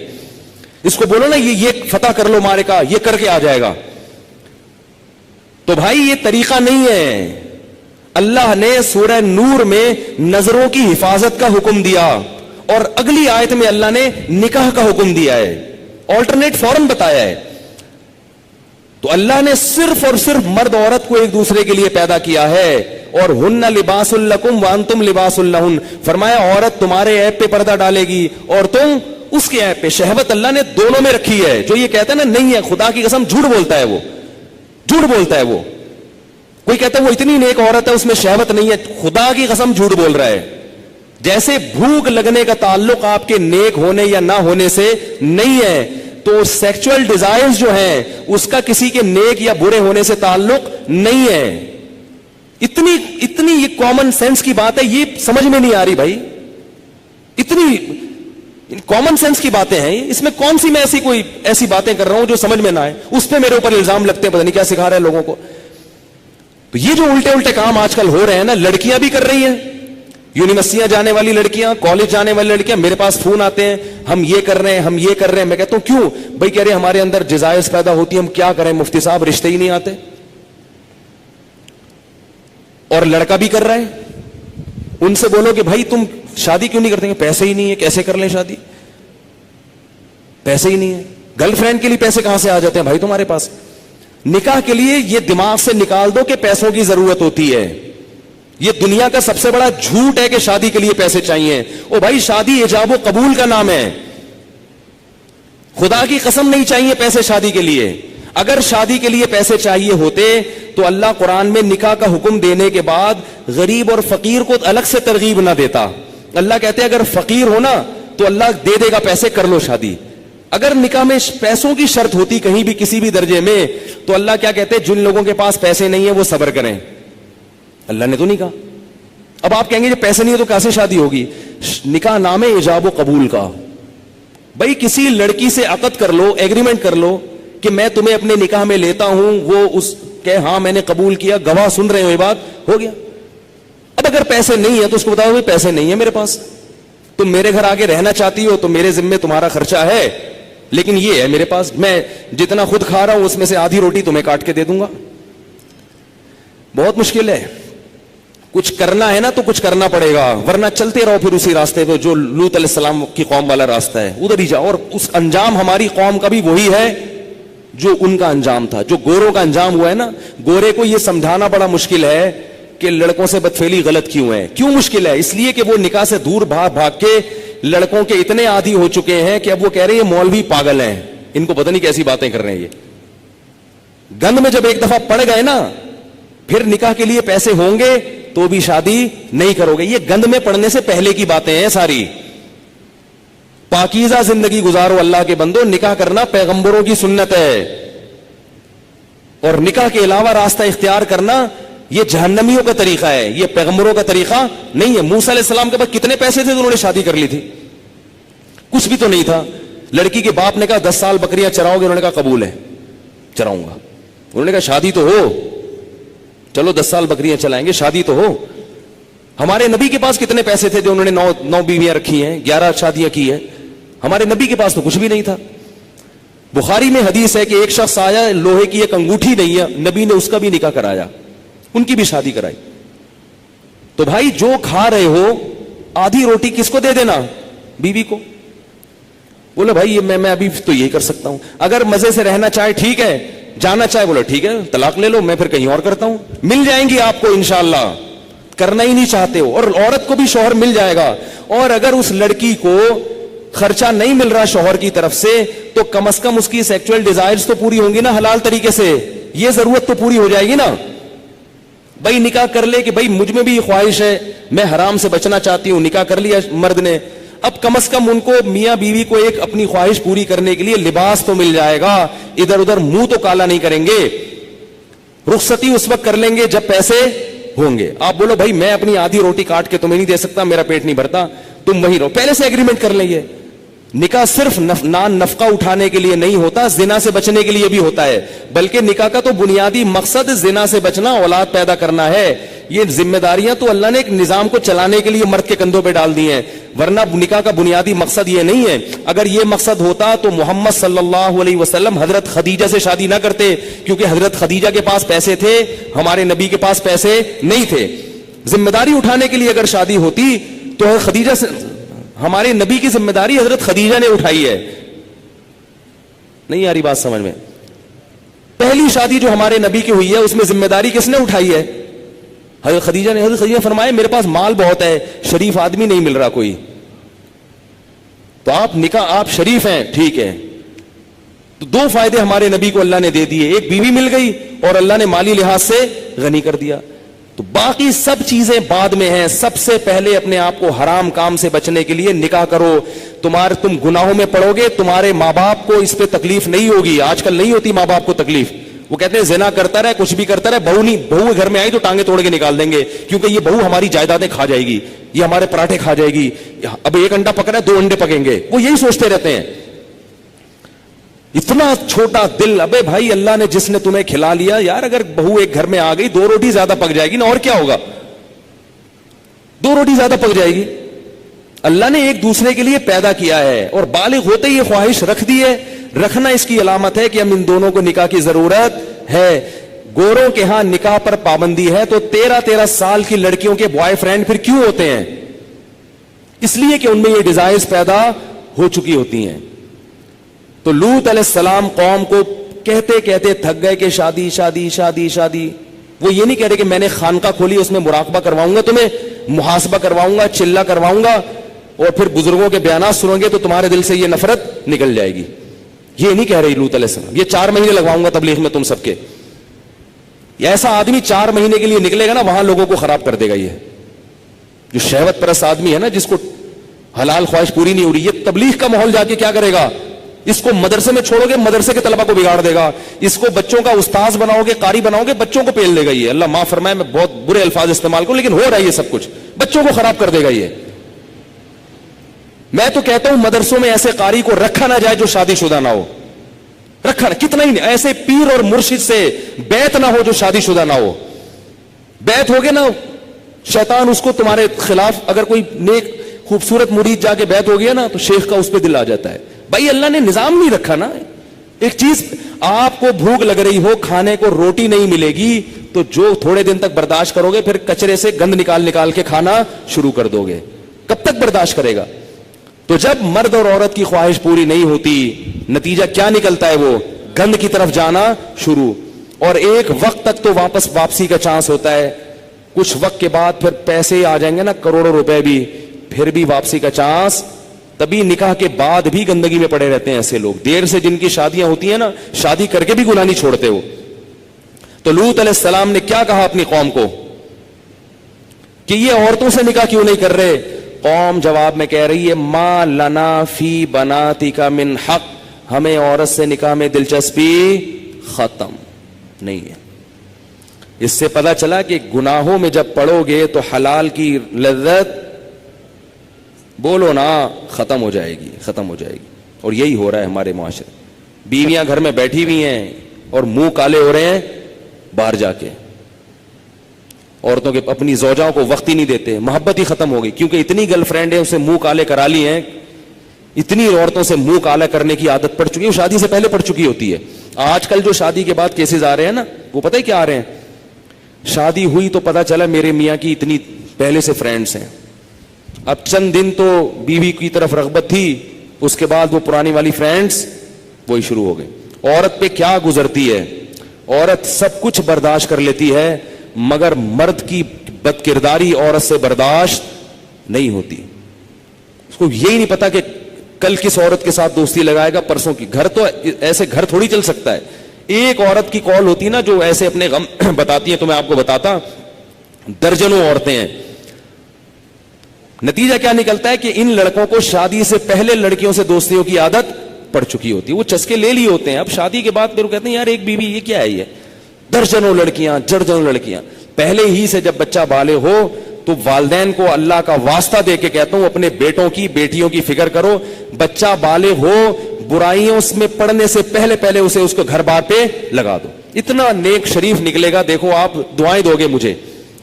اس کو بولو نا یہ فتح کر لو مارے کا, یہ کر کے آ جائے گا. تو بھائی یہ طریقہ نہیں ہے. اللہ نے سورہ نور میں نظروں کی حفاظت کا حکم دیا, اور اگلی آیت میں اللہ نے نکاح کا حکم دیا ہے, آلٹرنیٹ فوراً بتایا ہے. تو اللہ نے صرف اور صرف مرد عورت کو ایک دوسرے کے لیے پیدا کیا ہے, اور ہن لباس لکم وانتم لباس لہن, فرمایا عورت تمہارے عیب پہ پردہ ڈالے گی اور تم اس کے عیب پہ. شہوت اللہ نے دونوں میں رکھی ہے. جو یہ کہتا ہے نا نہیں ہے, خدا کی قسم جھوٹ بولتا ہے, وہ جھوٹ بولتا ہے. وہ کوئی کہتا ہے وہ اتنی نیک عورت ہے اس میں شہوت نہیں ہے, خدا کی قسم جھوٹ بول رہا ہے. جیسے بھوک لگنے کا تعلق آپ کے نیک ہونے یا نہ ہونے سے نہیں ہے, تو سیکچوئل ڈیزائرز جو ہیں اس کا کسی کے نیک یا برے ہونے سے تعلق نہیں ہے. اتنی یہ کامن سینس کی بات ہے, یہ سمجھ میں نہیں آ رہی بھائی. اتنی کامن سینس کی باتیں ہیں, اس میں کون سی میں ایسی باتیں کر رہا ہوں جو سمجھ میں نہ آئے, اس پہ میرے اوپر الزام لگتے ہیں, پتہ نہیں کیا سکھا رہے ہیں لوگوں کو. تو یہ جو الٹے الٹے کام آج کل ہو رہے ہیں نا, لڑکیاں بھی کر رہی ہیں, یونیورسٹیاں جانے والی لڑکیاں, کالج جانے والی لڑکیاں, میرے پاس فون آتے ہیں ہم یہ کر رہے ہیں, ہم یہ کر رہے ہیں. میں کہتا ہوں کیوں بھائی؟ کہہ رہے ہمارے اندر جزائز پیدا ہوتی ہے, ہم کیا کریں مفتی صاحب, رشتے ہی نہیں آتے. اور لڑکا بھی کر رہا ہے, ان سے بولو کہ بھائی تم شادی کیوں نہیں کرتے؟ پیسے ہی نہیں ہے, کیسے کر لیں شادی, پیسے ہی نہیں ہے. گرل فرینڈ کے لیے پیسے کہاں سے آ جاتے ہیں بھائی تمہارے پاس؟ نکاح کے لیے یہ دماغ سے نکال دو کہ پیسوں کی ضرورت ہوتی ہے. یہ دنیا کا سب سے بڑا جھوٹ ہے کہ شادی کے لیے پیسے چاہیے. او بھائی شادی ایجاب و قبول کا نام ہے, خدا کی قسم نہیں چاہیے پیسے شادی کے لیے. اگر شادی کے لیے پیسے چاہیے ہوتے تو اللہ قرآن میں نکاح کا حکم دینے کے بعد غریب اور فقیر کو الگ سے ترغیب نہ دیتا. اللہ کہتے اگر فقیر ہونا تو اللہ دے دے گا پیسے, کر لو شادی. اگر نکاح میں پیسوں کی شرط ہوتی کہیں بھی کسی بھی درجے میں تو اللہ کیا کہتے جن لوگوں کے پاس پیسے نہیں ہیں وہ صبر کریں. اللہ نے تو نہیں کہا. اب آپ کہیں گے جب پیسے نہیں ہے تو کیسے شادی ہوگی؟ نکاح نام ہے ایجاب و قبول کا. بھائی کسی لڑکی سے عقد کر لو, ایگریمنٹ کر لو کہ میں تمہیں اپنے نکاح میں لیتا ہوں, وہ اس کہ ہاں میں نے قبول کیا, گواہ سن رہے ہو, یہ بات ہو گیا. اب اگر پیسے نہیں ہے تو اس کو بتاؤ بھائی پیسے نہیں ہے میرے پاس, تم میرے گھر آگے رہنا چاہتی ہو تو میرے ذمے تمہارا خرچہ ہے, لیکن یہ ہے میرے پاس, میں جتنا خود کھا رہا ہوں اس میں سے آدھی روٹی تمہیں کاٹ کے دے دوں گا. بہت مشکل ہے. کچھ کرنا ہے نا تو کچھ کرنا پڑے گا, ورنہ چلتے رہو پھر اسی راستے پہ جو لوط علیہ السلام کی قوم والا راستہ ہے, ادھر ہی جاؤ. اور اس انجام ہماری قوم کا بھی وہی ہے جو ان کا انجام تھا, جو گوروں کا انجام ہوا ہے نا. گورے کو یہ سمجھانا بڑا مشکل ہے کہ لڑکوں سے بدفعلی غلط کیوں ہے. کیوں مشکل ہے؟ اس لیے کہ وہ نکاح سے دور بھاگ بھاگ کے لڑکوں کے اتنے عادی ہو چکے ہیں کہ اب وہ کہہ رہے ہیں مولوی پاگل ہیں, ان کو پتہ نہیں کیسی باتیں کر رہے ہیں. یہ گند میں جب ایک دفعہ پڑ گئے نا, پھر نکاح کے لیے پیسے ہوں گے تو بھی شادی نہیں کرو گے. یہ گند میں پڑنے سے پہلے کی باتیں ہیں ساری. پاکیزہ زندگی گزارو اللہ کے بندو, نکاح کرنا پیغمبروں کی سنت ہے, اور نکاح کے علاوہ راستہ اختیار کرنا یہ جہنمیوں کا طریقہ ہے, یہ پیغمبروں کا طریقہ نہیں ہے. موسیٰ علیہ السلام کے پاس کتنے پیسے تھے تو انہوں نے شادی کر لی تھی؟ کچھ بھی تو نہیں تھا. لڑکی کے باپ نے کہا 10 سال بکریاں چراؤ گے, انہوں نے کہا قبول ہے چراؤں گا. انہوں نے کہا شادی تو ہو, چلو 10 سال بکریاں چلائیں گے, شادی تو ہو. ہمارے نبی کے پاس کتنے پیسے تھے جو انہوں نے 9 بیویاں رکھی ہیں, 11 شادیاں کی ہیں. ہمارے نبی کے پاس تو کچھ بھی نہیں تھا. بخاری میں حدیث ہے کہ ایک شخص آیا, لوہے کی ایک انگوٹھی نہیں ہے, نبی نے اس کا بھی نکاح کرایا, ان کی بھی شادی کرائی. تو بھائی جو کھا رہے ہو آدھی روٹی کس کو دے دینا؟ بیوی کو. بولو بھائی میں ابھی تو یہی کر سکتا ہوں. اگر مزے سے رہنا چاہے ٹھیک ہے, جانا چاہے بولو ٹھیک ہے طلاق لے لو, میں پھر کہیں اور کرتا ہوں. مل جائیں گی آپ کو انشاءاللہ. کرنا ہی نہیں چاہتے ہو, اور عورت کو بھی شوہر مل جائے گا. اور اگر اس لڑکی کو خرچہ نہیں مل رہا شوہر کی طرف سے تو کم از کم اس کی سیکچوئل ڈیزائرز تو پوری ہوں گی نا حلال طریقے سے. یہ ضرورت تو پوری ہو جائے گی نا. بھائی نکاح کر لے کہ بھائی مجھ میں بھی خواہش ہے, میں حرام سے بچنا چاہتی ہوں, نکاح کر لیا مرد نے, اب کم از کم ان کو میاں بیوی کو ایک اپنی خواہش پوری کرنے کے لیے لباس تو مل جائے گا, ادھر ادھر منہ تو کالا نہیں کریں گے. رخصتی اس وقت کر لیں گے جب پیسے ہوں گے. آپ بولو بھائی میں اپنی آدھی روٹی کاٹ کے تمہیں نہیں دے سکتا, میرا پیٹ نہیں بھرتا, تم وہیں رہو, پہلے سے ایگریمنٹ کر لیں. گے نکاح صرف نان نفقہ اٹھانے کے لیے نہیں ہوتا, زنا سے بچنے کے لیے بھی ہوتا ہے, بلکہ نکاح کا تو بنیادی مقصد زنا سے بچنا, اولاد پیدا کرنا ہے. یہ ذمہ داریاں تو اللہ نے ایک نظام کو چلانے کے لیے مرد کے کندھوں پہ ڈال دی ہیں, ورنہ نکاح کا بنیادی مقصد یہ نہیں ہے. اگر یہ مقصد ہوتا تو محمد صلی اللہ علیہ وسلم حضرت خدیجہ سے شادی نہ کرتے, کیونکہ حضرت خدیجہ کے پاس پیسے تھے, ہمارے نبی کے پاس پیسے نہیں تھے. ذمہ داری اٹھانے کے لیے اگر شادی ہوتی تو خدیجہ سے, ہمارے نبی کی ذمہ داری حضرت خدیجہ نے اٹھائی ہے. نہیں آ رہی بات سمجھ میں؟ پہلی شادی جو ہمارے نبی کی ہوئی ہے اس میں ذمہ داری کس نے اٹھائی ہے؟ حضرت خدیجہ نے. حضرت خدیجہ فرمائے میرے پاس مال بہت ہے, شریف آدمی نہیں مل رہا کوئی, تو آپ نکاح, آپ شریف ہیں ٹھیک ہے, تو دو فائدے ہمارے نبی کو اللہ نے دے دیے, ایک بیوی مل گئی اور اللہ نے مالی لحاظ سے غنی کر دیا. تو باقی سب چیزیں بعد میں ہیں. سب سے پہلے اپنے آپ کو حرام کام سے بچنے کے لیے نکاح کرو. تم گناہوں میں پڑو گے, تمہارے ماں باپ کو اس پہ تکلیف نہیں ہوگی. آج کل نہیں ہوتی ماں باپ کو تکلیف, وہ کہتے ہیں زنا کرتا رہے, کچھ بھی کرتا رہے, بہو گھر میں آئی تو ٹانگیں توڑ کے نکال دیں گے, کیونکہ یہ بہو ہماری جائیدادیں کھا جائے گی, یہ ہمارے پراٹھے کھا جائے گی, اب ایک انڈا پکڑا ہے 2 انڈے پکیں گے. وہ یہی سوچتے رہتے ہیں. اتنا چھوٹا دل. ابے بھائی اللہ نے جس نے تمہیں کھلا لیا یار, اگر بہو ایک گھر میں آ گئی 2 روٹی زیادہ پک جائے گی نا, اور کیا ہوگا, 2 روٹی زیادہ پک جائے گی. اللہ نے ایک دوسرے کے لیے پیدا کیا ہے, اور بالغ ہوتے ہی یہ خواہش رکھ دی ہے. رکھنا اس کی علامت ہے کہ ہم ان دونوں کو نکاح کی ضرورت ہے. گوروں کے ہاں نکاح پر پابندی ہے, تو 13 سال کی لڑکیوں کے بوائے فرینڈ پھر کیوں ہوتے ہیں؟ اس لیے کہ ان میں یہ ڈیزائرز پیدا ہو چکی ہوتی ہیں. تو لوط علیہ السلام قوم کو کہتے کہتے تھک گئے کہ شادی شادی شادی شادی. وہ یہ نہیں کہہ رہے کہ میں نے خانقاہ کھولی, اس میں مراقبہ کرواؤں گا, تمہیں محاسبہ کرواؤں گا, چلہ کرواؤں گا, اور پھر بزرگوں کے بیانات سنو گے تو تمہارے دل سے یہ نفرت نکل جائے گی. یہ نہیں کہہ رہی لوط علیہ السلام. یہ 4 مہینے لگواؤں گا تبلیغ میں تم سب کے. ایسا آدمی 4 مہینے کے لیے نکلے گا نا, وہاں لوگوں کو خراب کر دے گا. یہ جو شہوت پرست آدمی ہے نا, جس کو حلال خواہش پوری نہیں ہو رہی, یہ تبلیغ کا ماحول جا کے کیا کرے گا؟ اس کو مدرسے میں چھوڑو گے, مدرسے کے طلبہ کو بگاڑ دے گا. اس کو بچوں کا استاذ بناؤ گے, قاری بناؤ گے, بچوں کو پیل دے گا. یہ اللہ معاف فرمائے, میں بہت برے الفاظ استعمال کروں, لیکن ہو رہا ہے یہ سب کچھ, بچوں کو خراب کر دے گا. یہ میں تو کہتا ہوں مدرسوں میں ایسے قاری کو رکھا نہ جائے جو شادی شدہ نہ ہو. رکھا نہ, کتنا ہی ایسے پیر اور مرشد سے بیعت نہ ہو جو شادی شدہ نہ ہو. بیعت ہوگے نا, شیطان اس کو تمہارے خلاف, اگر کوئی نیک خوبصورت مرید جا کے بیعت ہو گیا نا تو شیخ کا اس پہ دل آ جاتا ہے. بھائی اللہ نے نظام نہیں رکھا نا. ایک چیز, آپ کو بھوک لگ رہی ہو, کھانے کو روٹی نہیں ملے گی, تو جو تھوڑے دن تک برداشت کرو گے, پھر کچرے سے گند نکال نکال کے کھانا شروع کر دو گے. کب تک برداشت کرے گا؟ تو جب مرد اور عورت کی خواہش پوری نہیں ہوتی, نتیجہ کیا نکلتا ہے؟ وہ گند کی طرف جانا شروع. اور ایک وقت تک تو واپسی کا چانس ہوتا ہے, کچھ وقت کے بعد پھر پیسے آ جائیں گے نا, کروڑوں روپے بھی, پھر بھی واپسی کا چانس. تبھی نکاح کے بعد بھی گندگی میں پڑے رہتے ہیں ایسے لوگ. دیر سے جن کی شادیاں ہوتی ہیں نا, شادی کر کے بھی گناہ نہیں چھوڑتے وہ. تو لوط علیہ السلام نے کیا کہا اپنی قوم کو کہ یہ عورتوں سے نکاح کیوں نہیں کر رہے؟ قوم جواب میں کہہ رہی ہے, ما لنا فی بناتک من حق, ہمیں عورت سے نکاح میں دلچسپی ختم نہیں ہے. اس سے پتا چلا کہ گناہوں میں جب پڑو گے تو حلال کی لذت بولو نا ختم ہو جائے گی, ختم ہو جائے گی. اور یہی ہو رہا ہے ہمارے معاشرے. بیویاں گھر میں بیٹھی ہوئی ہیں اور منہ کالے ہو رہے ہیں باہر جا کے. عورتوں کے اپنی زوجاؤں کو وقت ہی نہیں دیتے, محبت ہی ختم ہو گئی, کیونکہ اتنی گرل فرینڈ ہے اسے منہ کالے کرا لی ہیں, اتنی عورتوں سے منہ کالا کرنے کی عادت پڑ چکی ہے, شادی سے پہلے پڑ چکی ہوتی ہے. آج کل جو شادی کے بعد کیسز آ رہے ہیں نا, وہ پتہ ہے کیا آ رہے ہیں؟ شادی ہوئی تو پتا چلا میرے میاں کی اتنی پہلے سے فرینڈز ہیں, اب چند دن تو بیوی کی طرف رغبت تھی, اس کے بعد وہ پرانی والی فرینڈز وہی شروع ہو گئے. عورت پہ کیا گزرتی ہے؟ عورت سب کچھ برداشت کر لیتی ہے, مگر مرد کی بد کرداری عورت سے برداشت نہیں ہوتی. اس کو یہی نہیں پتا کہ کل کس عورت کے ساتھ دوستی لگائے گا, پرسوں کی. گھر تو ایسے گھر تھوڑی چل سکتا ہے. ایک عورت کی کال ہوتی نا جو ایسے اپنے غم بتاتی ہیں, تو میں آپ کو بتاتا, درجنوں عورتیں ہیں. نتیجہ کیا نکلتا ہے کہ ان لڑکوں کو شادی سے پہلے لڑکیوں سے دوستیوں کی عادت پڑ چکی ہوتی ہے, وہ چسکے لے لیے ہوتے ہیں. اب شادی کے بعد پھر وہ کہتے ہیں یار ایک بیوی, یہ کیا ہے, یہ درجنوں لڑکیاں, درجنوں لڑکیاں. پہلے ہی سے جب بچہ بالغ ہو تو والدین کو اللہ کا واسطہ دے کے کہتا ہوں اپنے بیٹوں کی بیٹیوں کی فکر کرو. بچہ بالغ ہو, برائیوں میں پڑنے سے پہلے اسے اس کو گھر بار پہ لگا دو. اتنا نیک شریف نکلے گا, دیکھو آپ دعائیں دو گے مجھے,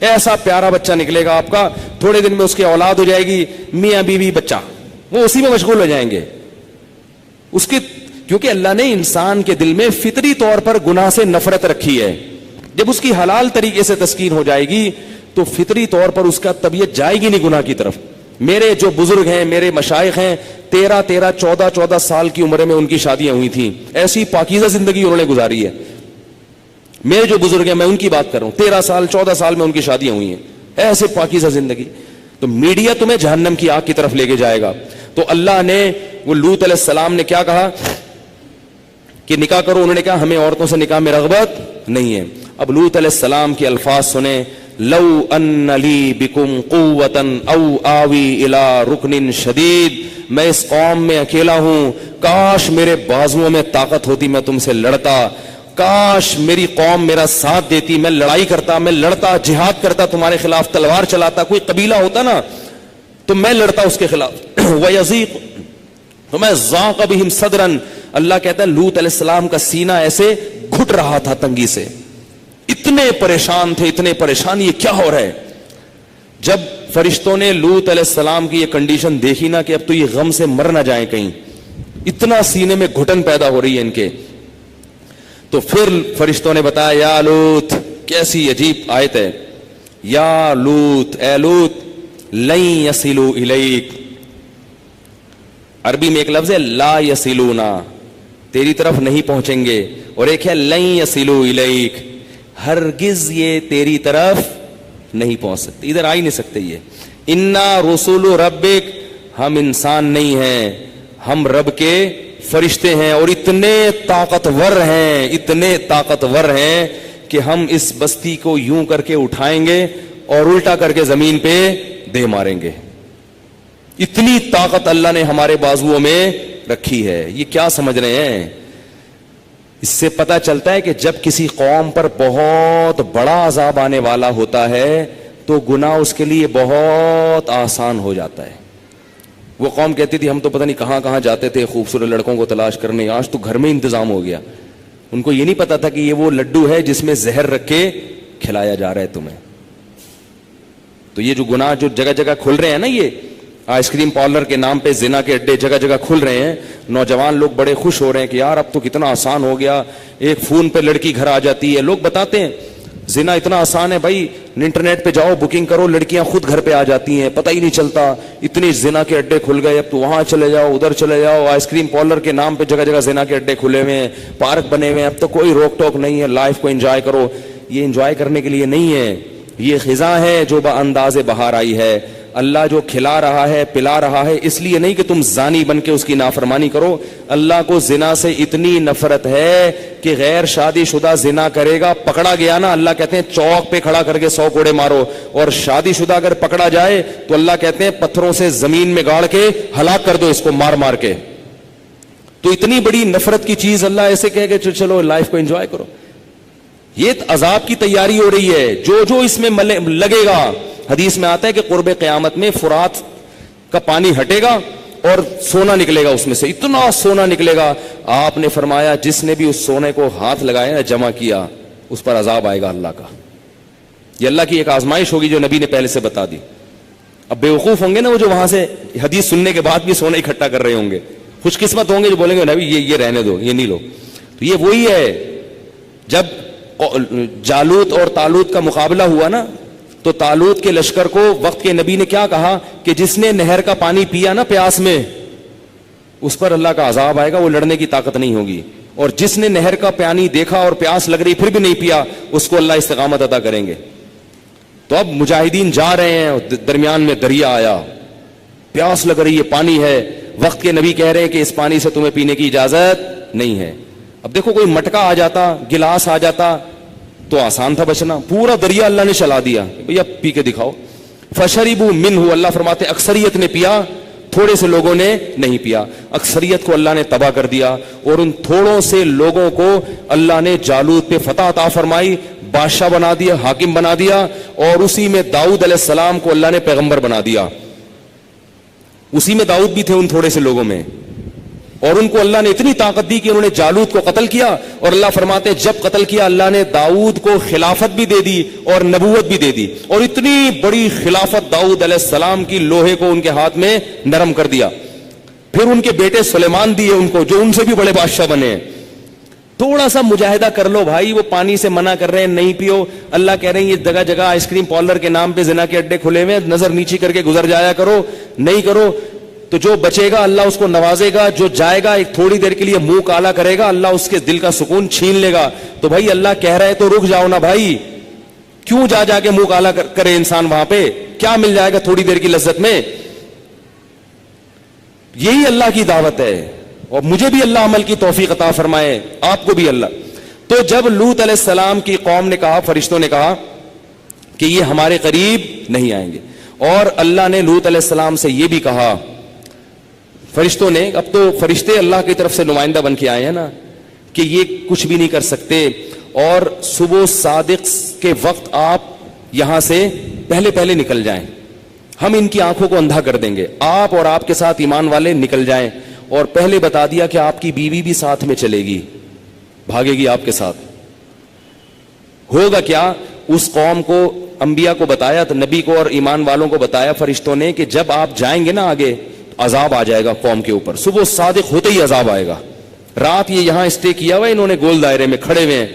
ایسا پیارا بچہ نکلے گا آپ کا, تھوڑے دن میں اس کی اولاد ہو جائے گی, میاں بیوی بچہ, وہ اسی میں مشغول ہو جائیں گے. اس کی کیونکہ اللہ نے انسان کے دل میں فطری طور پر گناہ سے نفرت رکھی ہے. جب اس کی حلال طریقے سے تسکین ہو جائے گی تو فطری طور پر اس کا طبیعت جائے گی نہیں گناہ کی طرف. میرے جو بزرگ ہیں, میرے مشائخ ہیں, 13 سال کی عمر میں ان کی شادیاں ہوئی تھیں. ایسی پاکیزہ زندگی انہوں نے گزاری ہے. میرے جو بزرگ ہیں میں ان کی بات کر رہا ہوں, 13 سال 14 سال میں ان کی شادیاں ہوئی ہیں, ایسے پاکیزہ زندگی. تو میڈیا تمہیں جہنم کی آگ کی طرف لے کے جائے گا. تو اللہ نے, وہ لوط علیہ السلام نے کیا کہا کہ نکاح کرو, انہوں نے کہا ہمیں عورتوں سے نکاح میں رغبت نہیں ہے. اب لوط علیہ السلام کے الفاظ سنیں, لو ان لی بکم قوتا او آوی الی رکن شدید, میں اس قوم میں اکیلا ہوں, کاش میرے بازوؤں میں طاقت ہوتی, میں تم سے لڑتا, کاش میری قوم میرا ساتھ دیتی, میں لڑائی کرتا, میں لڑتا, جہاد کرتا تمہارے خلاف, تلوار چلاتا, کوئی قبیلہ ہوتا نا تو میں لڑتا اس کے خلاف. وَيَضِيقُ وَمَا ضَاقَ بِهِمْ صَدْرًا, اللہ کہتا ہے لوط علیہ السلام کا سینہ ایسے گھٹ رہا تھا تنگی سے, اتنے پریشان تھے, اتنے پریشان, یہ کیا ہو رہا ہے. جب فرشتوں نے لوط علیہ السلام کی یہ کنڈیشن دیکھی نا کہ اب تو یہ غم سے مر نہ جائیں کہیں, اتنا سینے میں گھٹن پیدا ہو رہی ہے ان کے, تو پھر فرشتوں نے بتایا یا لوط, کیسی عجیب آیت ہے, یا لوط, اے لوط, لن یصلوا الیک, عربی میں ایک لفظ ہے لا یصلونا, تیری طرف نہیں پہنچیں گے, اور ایک ہے لن یصلوا الیک, ہرگز یہ تیری طرف نہیں پہنچ سکتے, ادھر آ ہی نہیں سکتے. یہ انا رسول ربک, ہم انسان نہیں ہیں, ہم رب کے فرشتے ہیں, اور اتنے طاقتور ہیں, اتنے طاقتور ہیں کہ ہم اس بستی کو یوں کر کے اٹھائیں گے اور الٹا کر کے زمین پہ دے ماریں گے. اتنی طاقت اللہ نے ہمارے بازوؤں میں رکھی ہے. یہ کیا سمجھ رہے ہیں؟ اس سے پتہ چلتا ہے کہ جب کسی قوم پر بہت بڑا عذاب آنے والا ہوتا ہے تو گناہ اس کے لیے بہت آسان ہو جاتا ہے. وہ قوم کہتی تھی ہم تو پتہ نہیں کہاں کہاں جاتے تھے خوبصورت لڑکوں کو تلاش کرنے, آج تو گھر میں انتظام ہو گیا. ان کو یہ نہیں پتا تھا کہ یہ وہ لڈو ہے جس میں زہر رکھ کے کھلایا جا رہا ہے تمہیں. تو یہ جو گناہ جو جگہ جگہ کھل رہے ہیں نا, یہ آئس کریم پارلر کے نام پہ زنا کے اڈے جگہ جگہ کھل رہے ہیں, نوجوان لوگ بڑے خوش ہو رہے ہیں کہ یار اب تو کتنا آسان ہو گیا, ایک فون پہ لڑکی گھر آ جاتی ہے. لوگ بتاتے ہیں زنا اتنا آسان ہے بھائی, انٹرنیٹ پہ جاؤ بکنگ کرو, لڑکیاں خود گھر پہ آ جاتی ہیں, پتہ ہی نہیں چلتا, اتنی زنا کے اڈے کھل گئے. اب تو وہاں چلے جاؤ, ادھر چلے جاؤ, آئس کریم پارلر کے نام پہ جگہ جگہ زنا کے اڈے کھلے ہوئے ہیں, پارک بنے ہوئے ہیں, اب تو کوئی روک ٹوک نہیں ہے, لائف کو انجوائے کرو. یہ انجوائے کرنے کے لیے نہیں ہے, یہ خزاں ہے جو بانداز بہار آئی ہے. اللہ جو کھلا رہا ہے پلا رہا ہے, اس لیے نہیں کہ تم زانی بن کے اس کی نافرمانی کرو. اللہ کو زنا سے اتنی نفرت ہے کہ غیر شادی شدہ زنا کرے گا, پکڑا گیا نا, اللہ کہتے ہیں چوک پہ کھڑا کر کے 100 کوڑے مارو, اور شادی شدہ اگر پکڑا جائے تو اللہ کہتے ہیں پتھروں سے زمین میں گاڑ کے ہلاک کر دو اس کو, مار مار کے. تو اتنی بڑی نفرت کی چیز اللہ ایسے کہے کہ چلو لائف کو انجوائے کرو. یہ عذاب کی تیاری ہو رہی ہے, جو اس میں لگے گا. حدیث میں آتا ہے کہ قرب قیامت میں فرات کا پانی ہٹے گا اور سونا نکلے گا اس میں سے, اتنا سونا نکلے گا. آپ نے فرمایا جس نے بھی اس سونے کو ہاتھ لگایا نا, جمع کیا, اس پر عذاب آئے گا اللہ کا. یہ اللہ کی ایک آزمائش ہوگی جو نبی نے پہلے سے بتا دی. اب بیوقوف ہوں گے نا وہ جو وہاں سے حدیث سننے کے بعد بھی سونا اکٹھا کر رہے ہوں گے, خوش قسمت ہوں گے جو بولیں گے نبی یہ رہنے دو, یہ نہیں لو. تو یہ وہی ہے, جب جالوت اور طالوت کا مقابلہ ہوا نا, تو طالوت کے لشکر کو وقت کے نبی نے کیا کہا کہ جس نے نہر کا پانی پیا نا پیاس میں, اس پر اللہ کا عذاب آئے گا, وہ لڑنے کی طاقت نہیں ہوگی. اور جس نے نہر کا پانی دیکھا اور پیاس لگ رہی پھر بھی نہیں پیا, اس کو اللہ استقامت عطا کریں گے. تو اب مجاہدین جا رہے ہیں, درمیان میں دریا آیا, پیاس لگ رہی ہے, پانی ہے. وقت کے نبی کہہ رہے ہیں کہ اس پانی سے تمہیں پینے کی اجازت نہیں ہے. اب دیکھو کوئی مٹکا آ جاتا, گلاس آ جاتا تو آسان تھا بچنا, پورا دریا اللہ نے چلا دیا, بھیا پی کے دکھاؤ. فشربوا منہ, اللہ فرماتے اکثریت نے پیا, تھوڑے سے لوگوں نے نہیں پیا. اکثریت کو اللہ نے تباہ کر دیا, اور ان تھوڑوں سے لوگوں کو اللہ نے جالوت پہ فتح عطا فرمائی, بادشاہ بنا دیا, حاکم بنا دیا, اور اسی میں داؤد علیہ السلام کو اللہ نے پیغمبر بنا دیا. اسی میں داؤد بھی تھے ان تھوڑے سے لوگوں میں, اور ان کو اللہ نے اتنی طاقت دی کہ انہوں نے جالوت کو قتل کیا. اور اللہ فرماتے جب قتل کیا اللہ نے داؤد کو خلافت بھی دے دی اور نبوت بھی دے دی, اور اتنی بڑی خلافت داؤد علیہ السلام کی لوہے کو ان کے ہاتھ میں نرم کر دیا. پھر ان کے بیٹے سلیمان دیے ان کو, جو ان سے بھی بڑے بادشاہ بنے. تھوڑا سا مجاہدہ کر لو بھائی, وہ پانی سے منع کر رہے ہیں نہیں پیو, اللہ کہہ رہے ہیں یہ جگہ جگہ آئس کریم پارلر کے نام پہ زنا کے اڈے کھلے ہوئے, نظر نیچی کر کے گزر جایا کرو, نہیں کرو تو جو بچے گا اللہ اس کو نوازے گا, جو جائے گا ایک تھوڑی دیر کے لیے منہ کالا کرے گا اللہ اس کے دل کا سکون چھین لے گا. تو بھائی اللہ کہہ رہے تو رک جاؤ نا بھائی, کیوں جا جا کے منہ کالا کرے انسان, وہاں پہ کیا مل جائے گا تھوڑی دیر کی لذت میں. یہی اللہ کی دعوت ہے, اور مجھے بھی اللہ عمل کی توفیق عطا فرمائے, آپ کو بھی اللہ. تو جب لوط علیہ السلام کی قوم نے کہا, فرشتوں نے کہا کہ یہ ہمارے قریب نہیں آئیں گے, اور اللہ نے لوط علیہ السلام سے یہ بھی کہا, فرشتوں نے, اب تو فرشتے اللہ کی طرف سے نمائندہ بن کے آئے ہیں نا, کہ یہ کچھ بھی نہیں کر سکتے, اور صبح صادق کے وقت آپ یہاں سے پہلے پہلے نکل جائیں, ہم ان کی آنکھوں کو اندھا کر دیں گے, آپ اور آپ کے ساتھ ایمان والے نکل جائیں. اور پہلے بتا دیا کہ آپ کی بیوی بھی ساتھ میں چلے گی, بھاگے گی آپ کے ساتھ. ہوگا کیا, اس قوم کو, انبیاء کو بتایا, تو نبی کو اور ایمان والوں کو بتایا فرشتوں نے کہ جب آپ جائیں گے نا آگے, عذاب آ جائے گا قوم کے اوپر, صبح صادق ہوتے ہی عذاب آئے گا. رات یہ یہاں اسٹے کیا ہوا ہے انہوں نے, گول دائرے میں کھڑے ہوئے ہیں,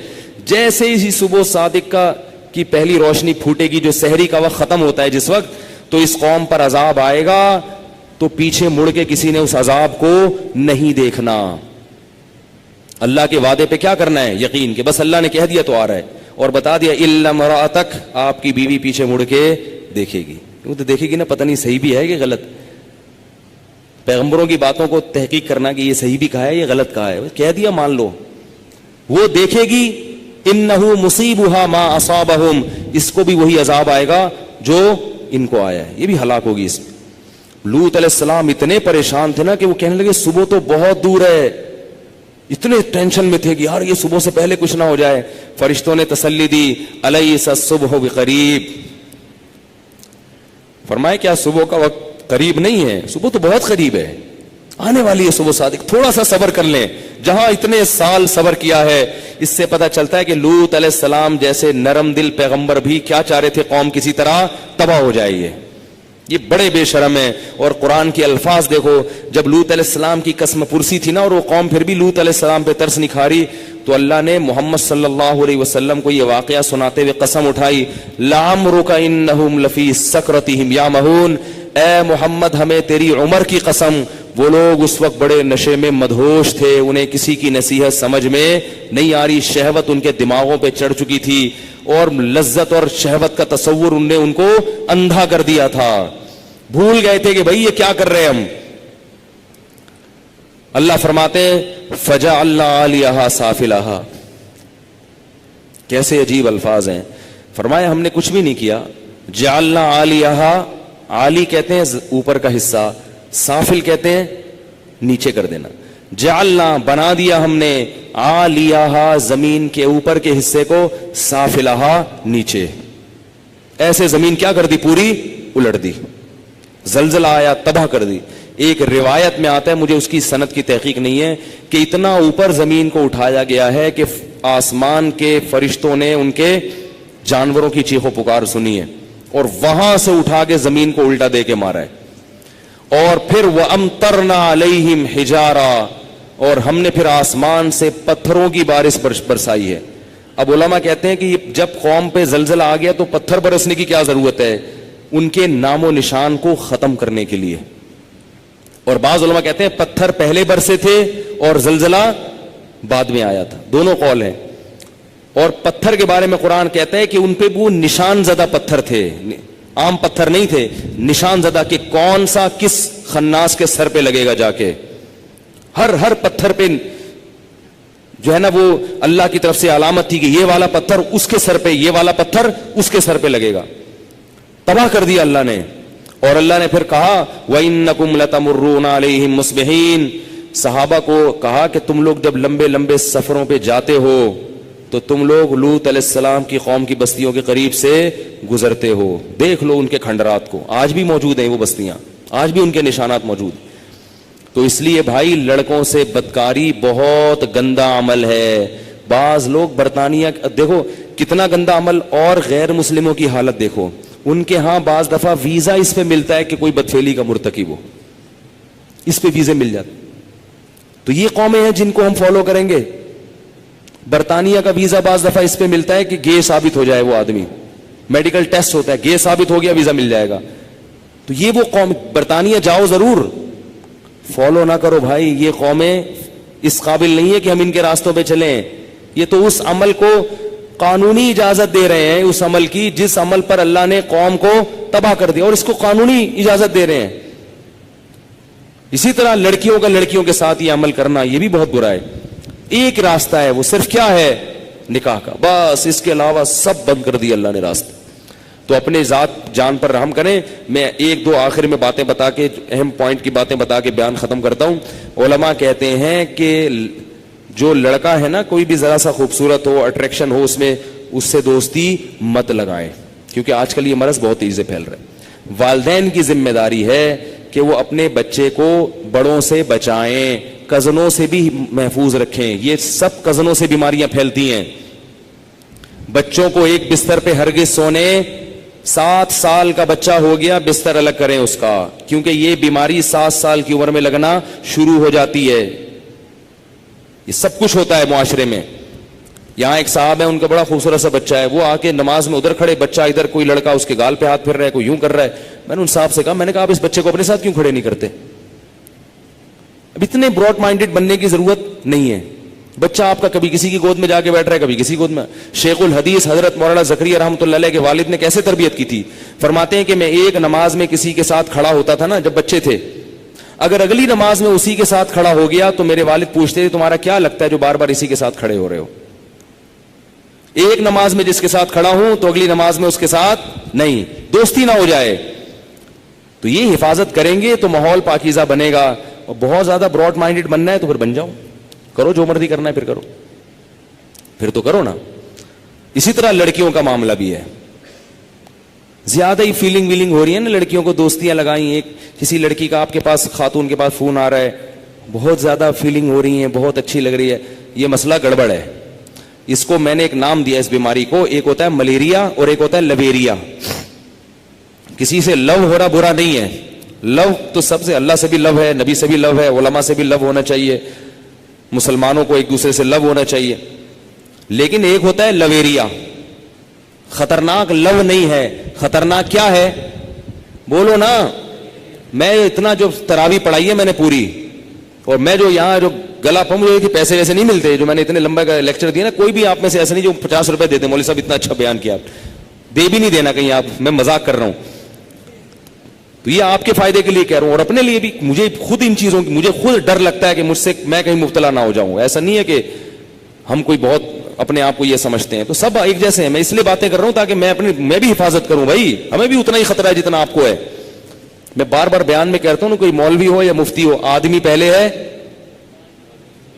جیسے ہی صبح صادق کی پہلی روشنی پھوٹے گی, جو سحری کا وقت ختم ہوتا ہے جس وقت, تو اس قوم پر عذاب آئے گا, تو پیچھے مڑ کے کسی نے اس عذاب کو نہیں دیکھنا. اللہ کے وعدے پہ کیا کرنا ہے, یقین, کہ بس اللہ نے کہہ دیا تو آ رہا ہے, اور بتا دیا الا امرأتک, آپ کی بیوی پیچھے مڑ کے دیکھے گی. وہ تو دیکھے گی نا, پتہ نہیں صحیح بھی ہے کہ غلط. پیغمبروں کی باتوں کو تحقیق کرنا کہ یہ صحیح بھی کہا ہے یہ غلط کہا ہے, کہہ دیا مان لو. وہ دیکھے گی, انہ مصیبھا ما اصابہم, اس کو بھی وہی عذاب آئے گا جو ان کو آیا ہے, یہ بھی ہلاک ہوگی اس میں. لوط علیہ السلام اتنے پریشان تھے نا کہ وہ کہنے لگے صبح تو بہت دور ہے, اتنے ٹینشن میں تھے کہ یار یہ صبح سے پہلے کچھ نہ ہو جائے. فرشتوں نے تسلی دی, الیس الصبح بقریب, فرمائے کیا صبح کا وقت قریب نہیں ہے, صبح تو بہت قریب ہے, آنے والی ہے صبح صادق, تھوڑا سا صبر کر لیں. جہاں اتنے سال صبر کیا ہے, اس سے پتہ چلتا ہے کہ لوط علیہ السلام جیسے نرم دل پیغمبر بھی کیا چاہ رہے تھے, قوم کسی طرح تباہ ہو جائے. یہ بڑے بے شرم ہیں. اور قرآن کے الفاظ دیکھو, جب لوط علیہ السلام کی قسم پرسی تھی نا, اور وہ قوم پھر بھی لوط علیہ السلام پہ ترس نہیں کھا رہی, تو اللہ نے محمد صلی اللہ علیہ وسلم کو یہ واقعہ سناتے ہوئے قسم اٹھائی, لعمرک انہم لفی سکرتہم یعمہون, اے محمد ہمیں تیری عمر کی قسم, وہ لوگ اس وقت بڑے نشے میں مدہوش تھے, انہیں کسی کی نصیحت سمجھ میں نہیں آ رہی, شہوت ان کے دماغوں پہ چڑھ چکی تھی, اور لذت اور شہوت کا تصور ان کو اندھا کر دیا تھا, بھول گئے تھے کہ بھئی یہ کیا کر رہے ہم. اللہ فرماتے فجعلنا عالیہا سافلہا, کیسے عجیب الفاظ ہیں. فرمایا ہم نے کچھ بھی نہیں کیا, جعلنا عالیہا, عالی کہتے ہیں اوپر کا حصہ, سافل کہتے ہیں نیچے کر دینا. جعلنا بنا دیا ہم نے, عالیہا زمین کے اوپر کے حصے کو, سافلہا نیچے. ایسے زمین کیا کر دی, پوری الٹ دی, زلزلہ آیا تباہ کر دی. ایک روایت میں آتا ہے, مجھے اس کی سند کی تحقیق نہیں ہے, کہ اتنا اوپر زمین کو اٹھایا گیا ہے کہ آسمان کے فرشتوں نے ان کے جانوروں کی چیخ و پکار سنی ہے, اور وہاں سے اٹھا کے زمین کو الٹا دے کے مارا ہے. اور پھر وَأَمْطَرْنَا عَلَيْهِمْ حِجَارًا, اور ہم نے پھر آسمان سے پتھروں کی بارش برسائی ہے. اب علماء کہتے ہیں کہ جب قوم پہ زلزلہ آ گیا تو پتھر برسنے کی کیا ضرورت ہے, ان کے نام و نشان کو ختم کرنے کے لیے. اور بعض علماء کہتے ہیں پتھر پہلے برسے تھے اور زلزلہ بعد میں آیا تھا, دونوں قول ہیں. اور پتھر کے بارے میں قرآن کہتا ہے کہ ان پہ وہ نشان زدہ پتھر تھے, عام پتھر نہیں تھے, نشان زدہ, کہ کون سا کس خناس کے سر پہ لگے گا جا کے. ہر پتھر پہ جو ہے نا وہ اللہ کی طرف سے علامت تھی کہ یہ والا پتھر اس کے سر پہ، یہ والا پتھر اس کے سر پہ لگے گا، تباہ کر دیا اللہ نے. اور اللہ نے پھر کہا وَإِنَّكُمْ لَتَمُرُّونَ عَلَيْهِمْ مُصْبِحِينَ، صحابہ کو کہا کہ تم لوگ جب لمبے لمبے سفروں پہ جاتے ہو تو تم لوگ لوط علیہ السلام کی قوم کی بستیوں کے قریب سے گزرتے ہو. دیکھ لو ان کے کھنڈرات کو، آج بھی موجود ہیں وہ بستیاں، آج بھی ان کے نشانات موجود. تو اس لیے بھائی لڑکوں سے بدکاری بہت گندا عمل ہے. بعض لوگ برطانیہ دیکھو کتنا گندا عمل، اور غیر مسلموں کی حالت دیکھو. ان کے ہاں بعض دفعہ ویزا اس پہ ملتا ہے کہ کوئی بدفعلی کا مرتکب ہو، اس پہ ویزے مل جاتے. تو یہ قومیں ہیں جن کو ہم فالو کریں گے. برطانیہ کا ویزا بعض دفعہ اس پہ ملتا ہے کہ گے ثابت ہو جائے وہ آدمی، میڈیکل ٹیسٹ ہوتا ہے، گے ثابت ہو گیا ویزا مل جائے گا. تو یہ وہ قوم، برطانیہ جاؤ ضرور، فالو نہ کرو بھائی. یہ قومیں اس قابل نہیں ہے کہ ہم ان کے راستوں پہ چلیں. یہ تو اس عمل کو قانونی اجازت دے رہے ہیں، اس عمل کی جس عمل پر اللہ نے قوم کو تباہ کر دیا، اور اس کو قانونی اجازت دے رہے ہیں. اسی طرح لڑکیوں کا لڑکیوں کے ساتھ یہ عمل کرنا یہ بھی بہت برا ہے. ایک راستہ ہے، وہ صرف کیا ہے؟ نکاح کا، بس. اس کے علاوہ سب بند کر دیا اللہ نے راستہ. تو اپنے ذات جان پر رحم کریں. میں ایک دو آخر میں باتیں بتا کے، اہم پوائنٹ کی باتیں بتا کے بیان ختم کرتا ہوں. علماء کہتے ہیں کہ جو لڑکا ہے نا، کوئی بھی ذرا سا خوبصورت ہو، اٹریکشن ہو اس میں، اس سے دوستی مت لگائیں، کیونکہ آج کل یہ مرض بہت تیزی سے پھیل رہا ہے. والدین کی ذمہ داری ہے کہ وہ اپنے بچے کو بڑوں سے بچائیں، کزنوں سے بھی محفوظ رکھیں. یہ سب کزنوں سے بیماریاں پھیلتی ہیں. بچوں کو ایک بستر پہ ہرگز سونے، 7 سال کا بچہ ہو گیا بستر الگ کریں اس کا، کیونکہ یہ بیماری 7 سال کی عمر میں لگنا شروع ہو جاتی ہے. یہ سب کچھ ہوتا ہے معاشرے میں. یہاں ایک صاحب ہے، ان کا بڑا خوبصورت سا بچہ ہے، وہ آ کے نماز میں ادھر کھڑے، بچہ ادھر، کوئی لڑکا اس کے گال پہ ہاتھ پھر رہا ہے، کوئی یوں کر رہا ہے. میں نے ان صاحب سے کہا، میں نے کہا آپ اس بچے کو اپنے ساتھ کیوں کھڑے نہیں کرتے؟ اب اتنے براڈ مائنڈڈ بننے کی ضرورت نہیں ہے. بچہ آپ کا کبھی کسی کی گود میں جا کے بیٹھ رہا ہے، کبھی کسی گود میں. شیخ الحدیث حضرت مولانا زکریا رحمۃ اللہ علیہ کے والد نے کیسے تربیت کی تھی؟ فرماتے ہیں کہ میں ایک نماز میں کسی کے ساتھ کھڑا ہوتا تھا نا جب بچے تھے، اگر اگلی نماز میں اسی کے ساتھ کھڑا ہو گیا تو میرے والد پوچھتے تھے تمہارا کیا لگتا ہے جو بار بار اسی کے ساتھ کھڑے ہو رہے ہو؟ ایک نماز میں جس کے ساتھ کھڑا ہوں تو اگلی نماز میں اس کے ساتھ نہیں، دوستی نہ ہو جائے. تو یہ حفاظت کریں گے تو ماحول پاکیزہ بنے گا. اور بہت زیادہ براڈ مائنڈڈ بننا ہے تو پھر بن جاؤ، کرو جو مرضی کرنا ہے، پھر کرو، پھر تو کرو نا. اسی طرح لڑکیوں کا معاملہ بھی ہے. زیادہ ہی فیلنگ ویلنگ ہو رہی ہے نا، لڑکیوں کو دوستیاں لگائیں. ایک کسی لڑکی کا آپ کے پاس، خاتون کے پاس فون آ رہا ہے، بہت زیادہ فیلنگ ہو رہی ہے، بہت اچھی لگ رہی ہے. یہ مسئلہ گڑبڑ ہے. اس کو میں نے ایک نام دیا اس بیماری کو، ایک ہوتا ہے ملیریا اور ایک ہوتا ہے لویریا. کسی سے لو ہو رہا برا نہیں ہے، لو تو سب سے، اللہ سے بھی لو ہے، نبی سے بھی لو ہے، علماء سے بھی لو ہونا چاہیے، مسلمانوں کو ایک دوسرے سے لو ہونا چاہیے. لیکن ایک ہوتا ہے لویریا. خطرناک لو نہیں ہے، خطرناک کیا ہے؟ بولو نا. میں اتنا جو تراویح پڑھائی ہے میں نے پوری، اور میں جو یہاں جو گلا مجھے کہ پیسے ویسے نہیں ملتے، جو میں نے اتنے لمبا کا لیکچر دیا نا، کوئی بھی آپ میں سے ایسا نہیں جو 50 روپے دیتے، مولوی صاحب اتنا اچھا بیان کیا، دے بھی نہیں دینا کہیں آپ، میں مذاق کر رہا ہوں. تو یہ آپ کے فائدے کے لیے کہہ رہا ہوں، اور اپنے لیے بھی. مجھے خود ان چیزوں کی، مجھے خود ڈر لگتا ہے کہ مجھ سے میں کہیں مبتلا نہ ہو جاؤں. ایسا نہیں ہے کہ ہم کوئی بہت اپنے آپ کو یہ سمجھتے ہیں، تو سب ایک جیسے ہیں. میں اس لیے باتیں کر رہا ہوں تاکہ میں بھی حفاظت کروں. بھائی ہمیں بھی اتنا ہی خطرہ ہے جتنا آپ کو ہے. میں بار بار بیان میں کہتا ہوں، کوئی مولوی ہو یا مفتی ہو، آدمی پہلے ہے،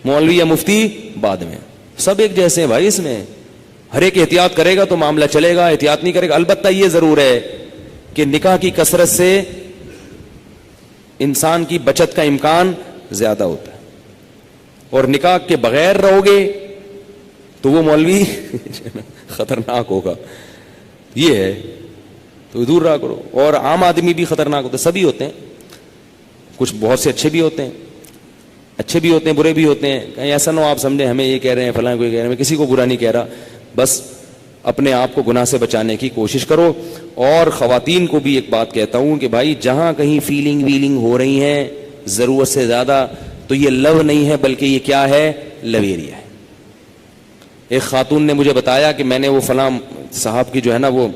مولوی یا مفتی بعد میں. سب ایک جیسے ہیں بھائی. اس میں ہر ایک احتیاط کرے گا تو معاملہ چلے گا، احتیاط نہیں کرے گا. البتہ یہ ضرور ہے کہ نکاح کی کثرت سے انسان کی بچت کا امکان زیادہ ہوتا ہے، اور نکاح کے بغیر رہو گے تو وہ مولوی خطرناک ہوگا. یہ ہے تو دور رہا کرو. اور عام آدمی بھی خطرناک ہوتے، سبھی ہوتے ہیں. کچھ بہت سے اچھے بھی ہوتے ہیں، اچھے بھی ہوتے ہیں، برے بھی ہوتے ہیں. کہیں ایسا نہ ہو آپ سمجھیں ہمیں یہ کہہ رہے ہیں فلاں کوئی کہہ رہے ہیں. میں کسی کو برا نہیں کہہ رہا، بس اپنے آپ کو گناہ سے بچانے کی کوشش کرو. اور خواتین کو بھی ایک بات کہتا ہوں کہ بھائی جہاں کہیں فیلنگ ویلنگ ہو رہی ہیں ضرورت سے زیادہ، تو یہ لو نہیں ہے بلکہ یہ کیا ہے؟ لویریا ہے. ایک خاتون نے مجھے بتایا کہ میں نے وہ فلاں صاحب کی جو ہے نا وہ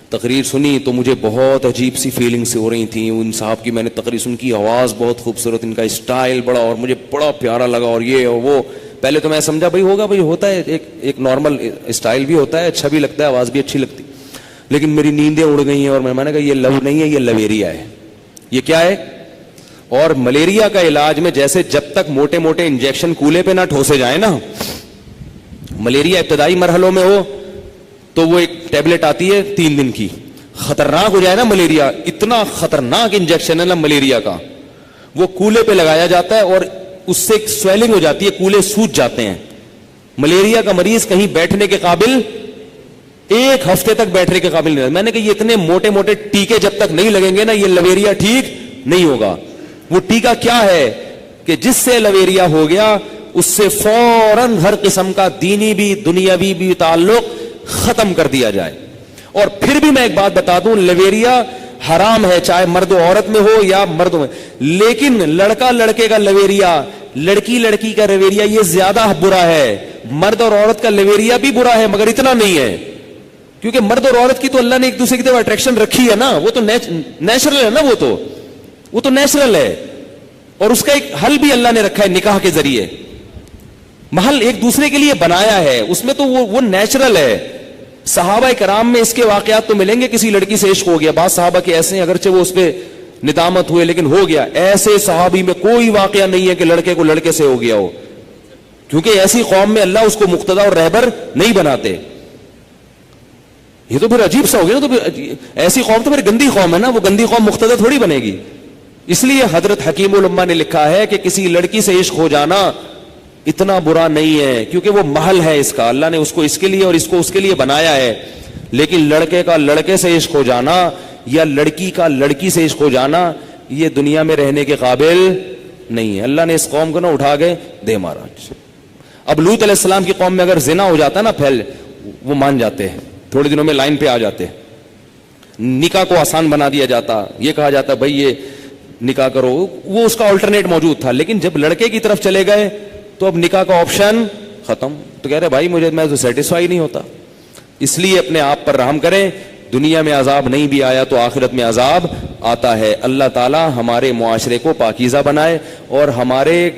تقریر سنی تو مجھے بہت عجیب سی فیلنگ سے ہو رہی تھیں. ان صاحب کی میں نے تقریر سن کی، آواز بہت خوبصورت، ان کا اسٹائل بڑا، اور مجھے بڑا پیارا لگا، اور یہ اور وہ. پہلے تو میں سمجھا بھائی ہوگا، بھائی ہوتا ہے، ایک نارمل اسٹائل بھی ہوتا ہے، اچھا بھی لگتا ہے، آواز بھی اچھی لگتی، لیکن میری نیندیں اڑ گئی ہیں اور میں نے کہا یہ لو نہیں ہے، یہ لویریا ہے. یہ کیا ہے؟ اور ملیریا کا علاج میں جیسے جب تک موٹے موٹے انجیکشن کولے پہ نہ ٹھوسے جائیں نا، ملیریا ابتدائی مرحلوں میں ہو تو وہ ایک ٹیبلٹ آتی ہے 3 دن کی، خطرناک ہو جائے نا ملیریا، اتنا خطرناک انجیکشن ہے نا ملیریا کا، وہ کولے پہ لگایا جاتا ہے اور اس سے سویلنگ ہو جاتی ہے، کولے سوج جاتے ہیں. ملیریا کا مریض کہیں بیٹھنے کے قابل، 1 ہفتے تک بیٹھنے کے قابل نہیں. میں نے کہا یہ اتنے موٹے موٹے ٹیکے جب تک نہیں لگیں گے نا یہ لویریا ٹھیک نہیں ہوگا. وہ ٹیکا کیا ہے کہ جس سے لویریا ہو گیا اس سے فوراً ہر قسم کا دینی بھی دنیاوی بھی تعلق ختم کر دیا جائے. اور پھر بھی میں ایک بات بتا دوں، لویریا حرام ہے چاہے مرد و عورت میں ہو یا مردوں میں، لیکن لڑکا لڑکے کا لویریا، لڑکی لڑکی کا لویریا یہ زیادہ برا ہے. مرد اور عورت کا لویریا بھی برا ہے مگر اتنا نہیں ہے، کیونکہ مرد اور عورت کی تو اللہ نے ایک دوسرے کی طرف اٹریکشن رکھی ہے نا، وہ تو نیچرل ہے نا، وہ تو نیچرل ہے. اور اس کا ایک حل بھی اللہ نے رکھا ہے نکاح کے ذریعے، محل ایک دوسرے کے لیے بنایا ہے، اس میں تو وہ نیچرل ہے. صحابہ کرام میں اس کے واقعات تو ملیں گے، کسی لڑکی سے عشق ہو گیا، بعض صحابہ کے ایسے ہیں اگرچہ وہ اس پہ ندامت ہوئے لیکن ہو گیا. ایسے صحابی میں کوئی واقعہ نہیں ہے کہ لڑکے کو لڑکے سے ہو گیا ہو، کیونکہ ایسی قوم میں اللہ اس کو مقتدا اور رہبر نہیں بناتے. یہ تو پھر عجیب سا ہو گیا نا، تو پھر ایسی قوم تو پھر گندی قوم ہے نا، وہ گندی قوم مقتدا تھوڑی بنے گی. اس لیے حضرت حکیم الامہ نے لکھا ہے کہ کسی لڑکی سے عشق ہو جانا اتنا برا نہیں ہے، کیونکہ وہ محل ہے اس کا، اللہ نے اس کو اس کے لیے اور اس کو اس کے لیے بنایا ہے. لیکن لڑکے کا لڑکے سے عشق ہو جانا یا لڑکی کا لڑکی سے عشق ہو جانا یہ دنیا میں رہنے کے قابل نہیں ہے. اللہ نے اس قوم کو نہ اٹھا کے دے مارا. اب لوط علیہ السلام کی قوم میں اگر زنا ہو جاتا نا پھیل، وہ مان جاتے ہیں، تھوڑے دنوں میں لائن پہ آ جاتے، نکاح کو آسان بنا دیا جاتا، یہ کہا جاتا بھائی یہ نکاح کرو، وہ اس کا آلٹرنیٹ موجود تھا. لیکن جب لڑکے کی طرف چلے گئے تو اب نکاح کا آپشن ختم. تو کہہ رہے بھائی میں تو سیٹسفائی نہیں ہوتا. اس لیے اپنے آپ پر رحم کریں، دنیا میں عذاب نہیں بھی آیا تو آخرت میں عذاب آتا ہے. اللہ تعالی ہمارے معاشرے کو پاکیزہ بنائے اور ہمارے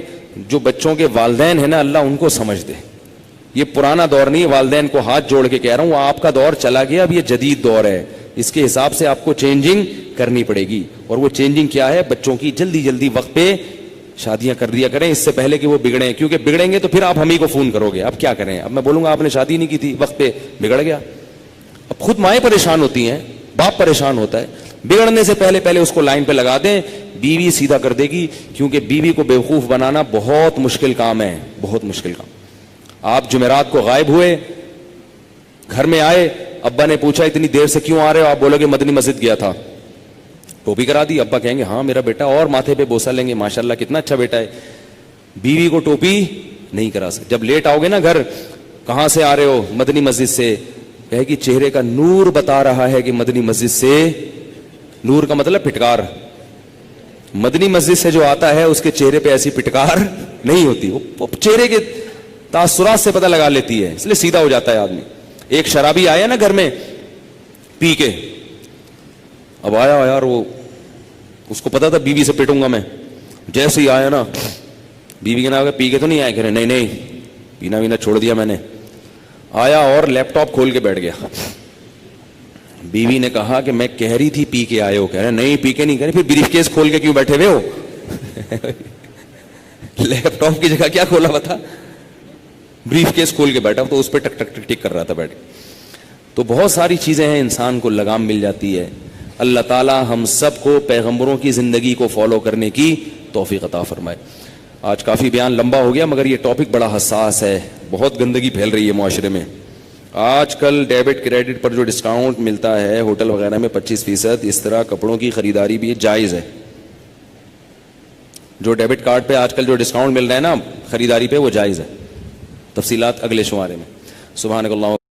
جو بچوں کے والدین ہیں نا اللہ ان کو سمجھ دے. یہ پرانا دور نہیں، والدین کو ہاتھ جوڑ کے کہہ رہا ہوں آپ کا دور چلا گیا، اب یہ جدید دور ہے، اس کے حساب سے آپ کو چینجنگ کرنی پڑے گی. اور وہ چینجنگ کیا ہے؟ بچوں کی جلدی وقت پہ شادیاں کر دیا کریں اس سے پہلے کہ وہ بگڑیں، کیونکہ بگڑیں گے تو پھر آپ ہم ہی کو فون کرو گے. اب کیا کریں؟ اب میں بولوں گا آپ نے شادی نہیں کی تھی، وقت پہ بگڑ گیا. اب خود مائیں پریشان ہوتی ہیں، باپ پریشان ہوتا ہے. بگڑنے سے پہلے اس کو لائن پہ لگا دیں، بیوی سیدھا کر دے گی. کیونکہ بیوی کو بیوقوف بنانا بہت مشکل کام ہے، بہت مشکل کام. آپ جمعرات کو غائب ہوئے، گھر میں آئے، ابا نے پوچھا اتنی دیر سے کیوں آ رہے ہو؟ آپ بولو گے مدنی مسجد گیا تھا. ٹوپی کرا دی، ابا کہیں گے ہاں میرا بیٹا، اور ماتھے پہ بوسہ لیں گے ماشاءاللہ کتنا اچھا بیٹا ہے. بیوی کو ٹوپی نہیں کرا سکتے. جب لیٹ آؤ گے نا گھر، کہاں سے آ رہے ہو؟ مدنی مسجد سے. کہے کہ چہرے کا نور بتا رہا ہے کہ مدنی مسجد سے. نور کا مطلب پھٹکار. مدنی مسجد سے جو آتا ہے اس کے چہرے پہ ایسی پھٹکار نہیں ہوتی، وہ چہرے کے تاثرات سے پتہ لگا لیتی ہے، اس لیے سیدھا ہو جاتا ہے آدمی. ایک شرابی آیا نا گھر میں پی کے، اب آیا یار وہ اس کو پتا تھا بیوی سے پیٹوں گا میں، جیسے ہی آیا نا بیوی کے نام پی کے تو نہیں آئے، کہہ رہے نہیں پینا وینا چھوڑ دیا میں نے. آیا اور لیپ ٹاپ کھول کے بیٹھ گیا. بیوی نے کہا کہ میں کہہ رہی تھی پی کے آئے ہو، کہہ رہے نہیں پی کے نہیں. کہہ رہے پھر بریف کیس کھول کے کیوں بیٹھے ہوئے ہو؟ لیپ ٹاپ کی جگہ کیا کھولا ہوا تھا؟ بریف کیس کھول کے بیٹھا تو اس پہ ٹک ٹک ٹک ٹک کر رہا تھا بیٹھ کے. تو بہت ساری چیزیں ہیں انسان کو لگام مل جاتی ہے. اللہ تعالی ہم سب کو پیغمبروں کی زندگی کو فالو کرنے کی توفیق عطا فرمائے. آج کافی بیان لمبا ہو گیا مگر یہ ٹاپک بڑا حساس ہے، بہت گندگی پھیل رہی ہے معاشرے میں. آج کل ڈیبٹ کریڈٹ پر جو ڈسکاؤنٹ ملتا ہے ہوٹل وغیرہ میں 25%، اس طرح کپڑوں کی خریداری بھی جائز ہے. جو ڈیبٹ کارڈ پہ آج کل جو ڈسکاؤنٹ مل رہا ہے نا خریداری پہ، وہ جائز ہے. تفصیلات اگلے شمارے میں. سبحانک اللہ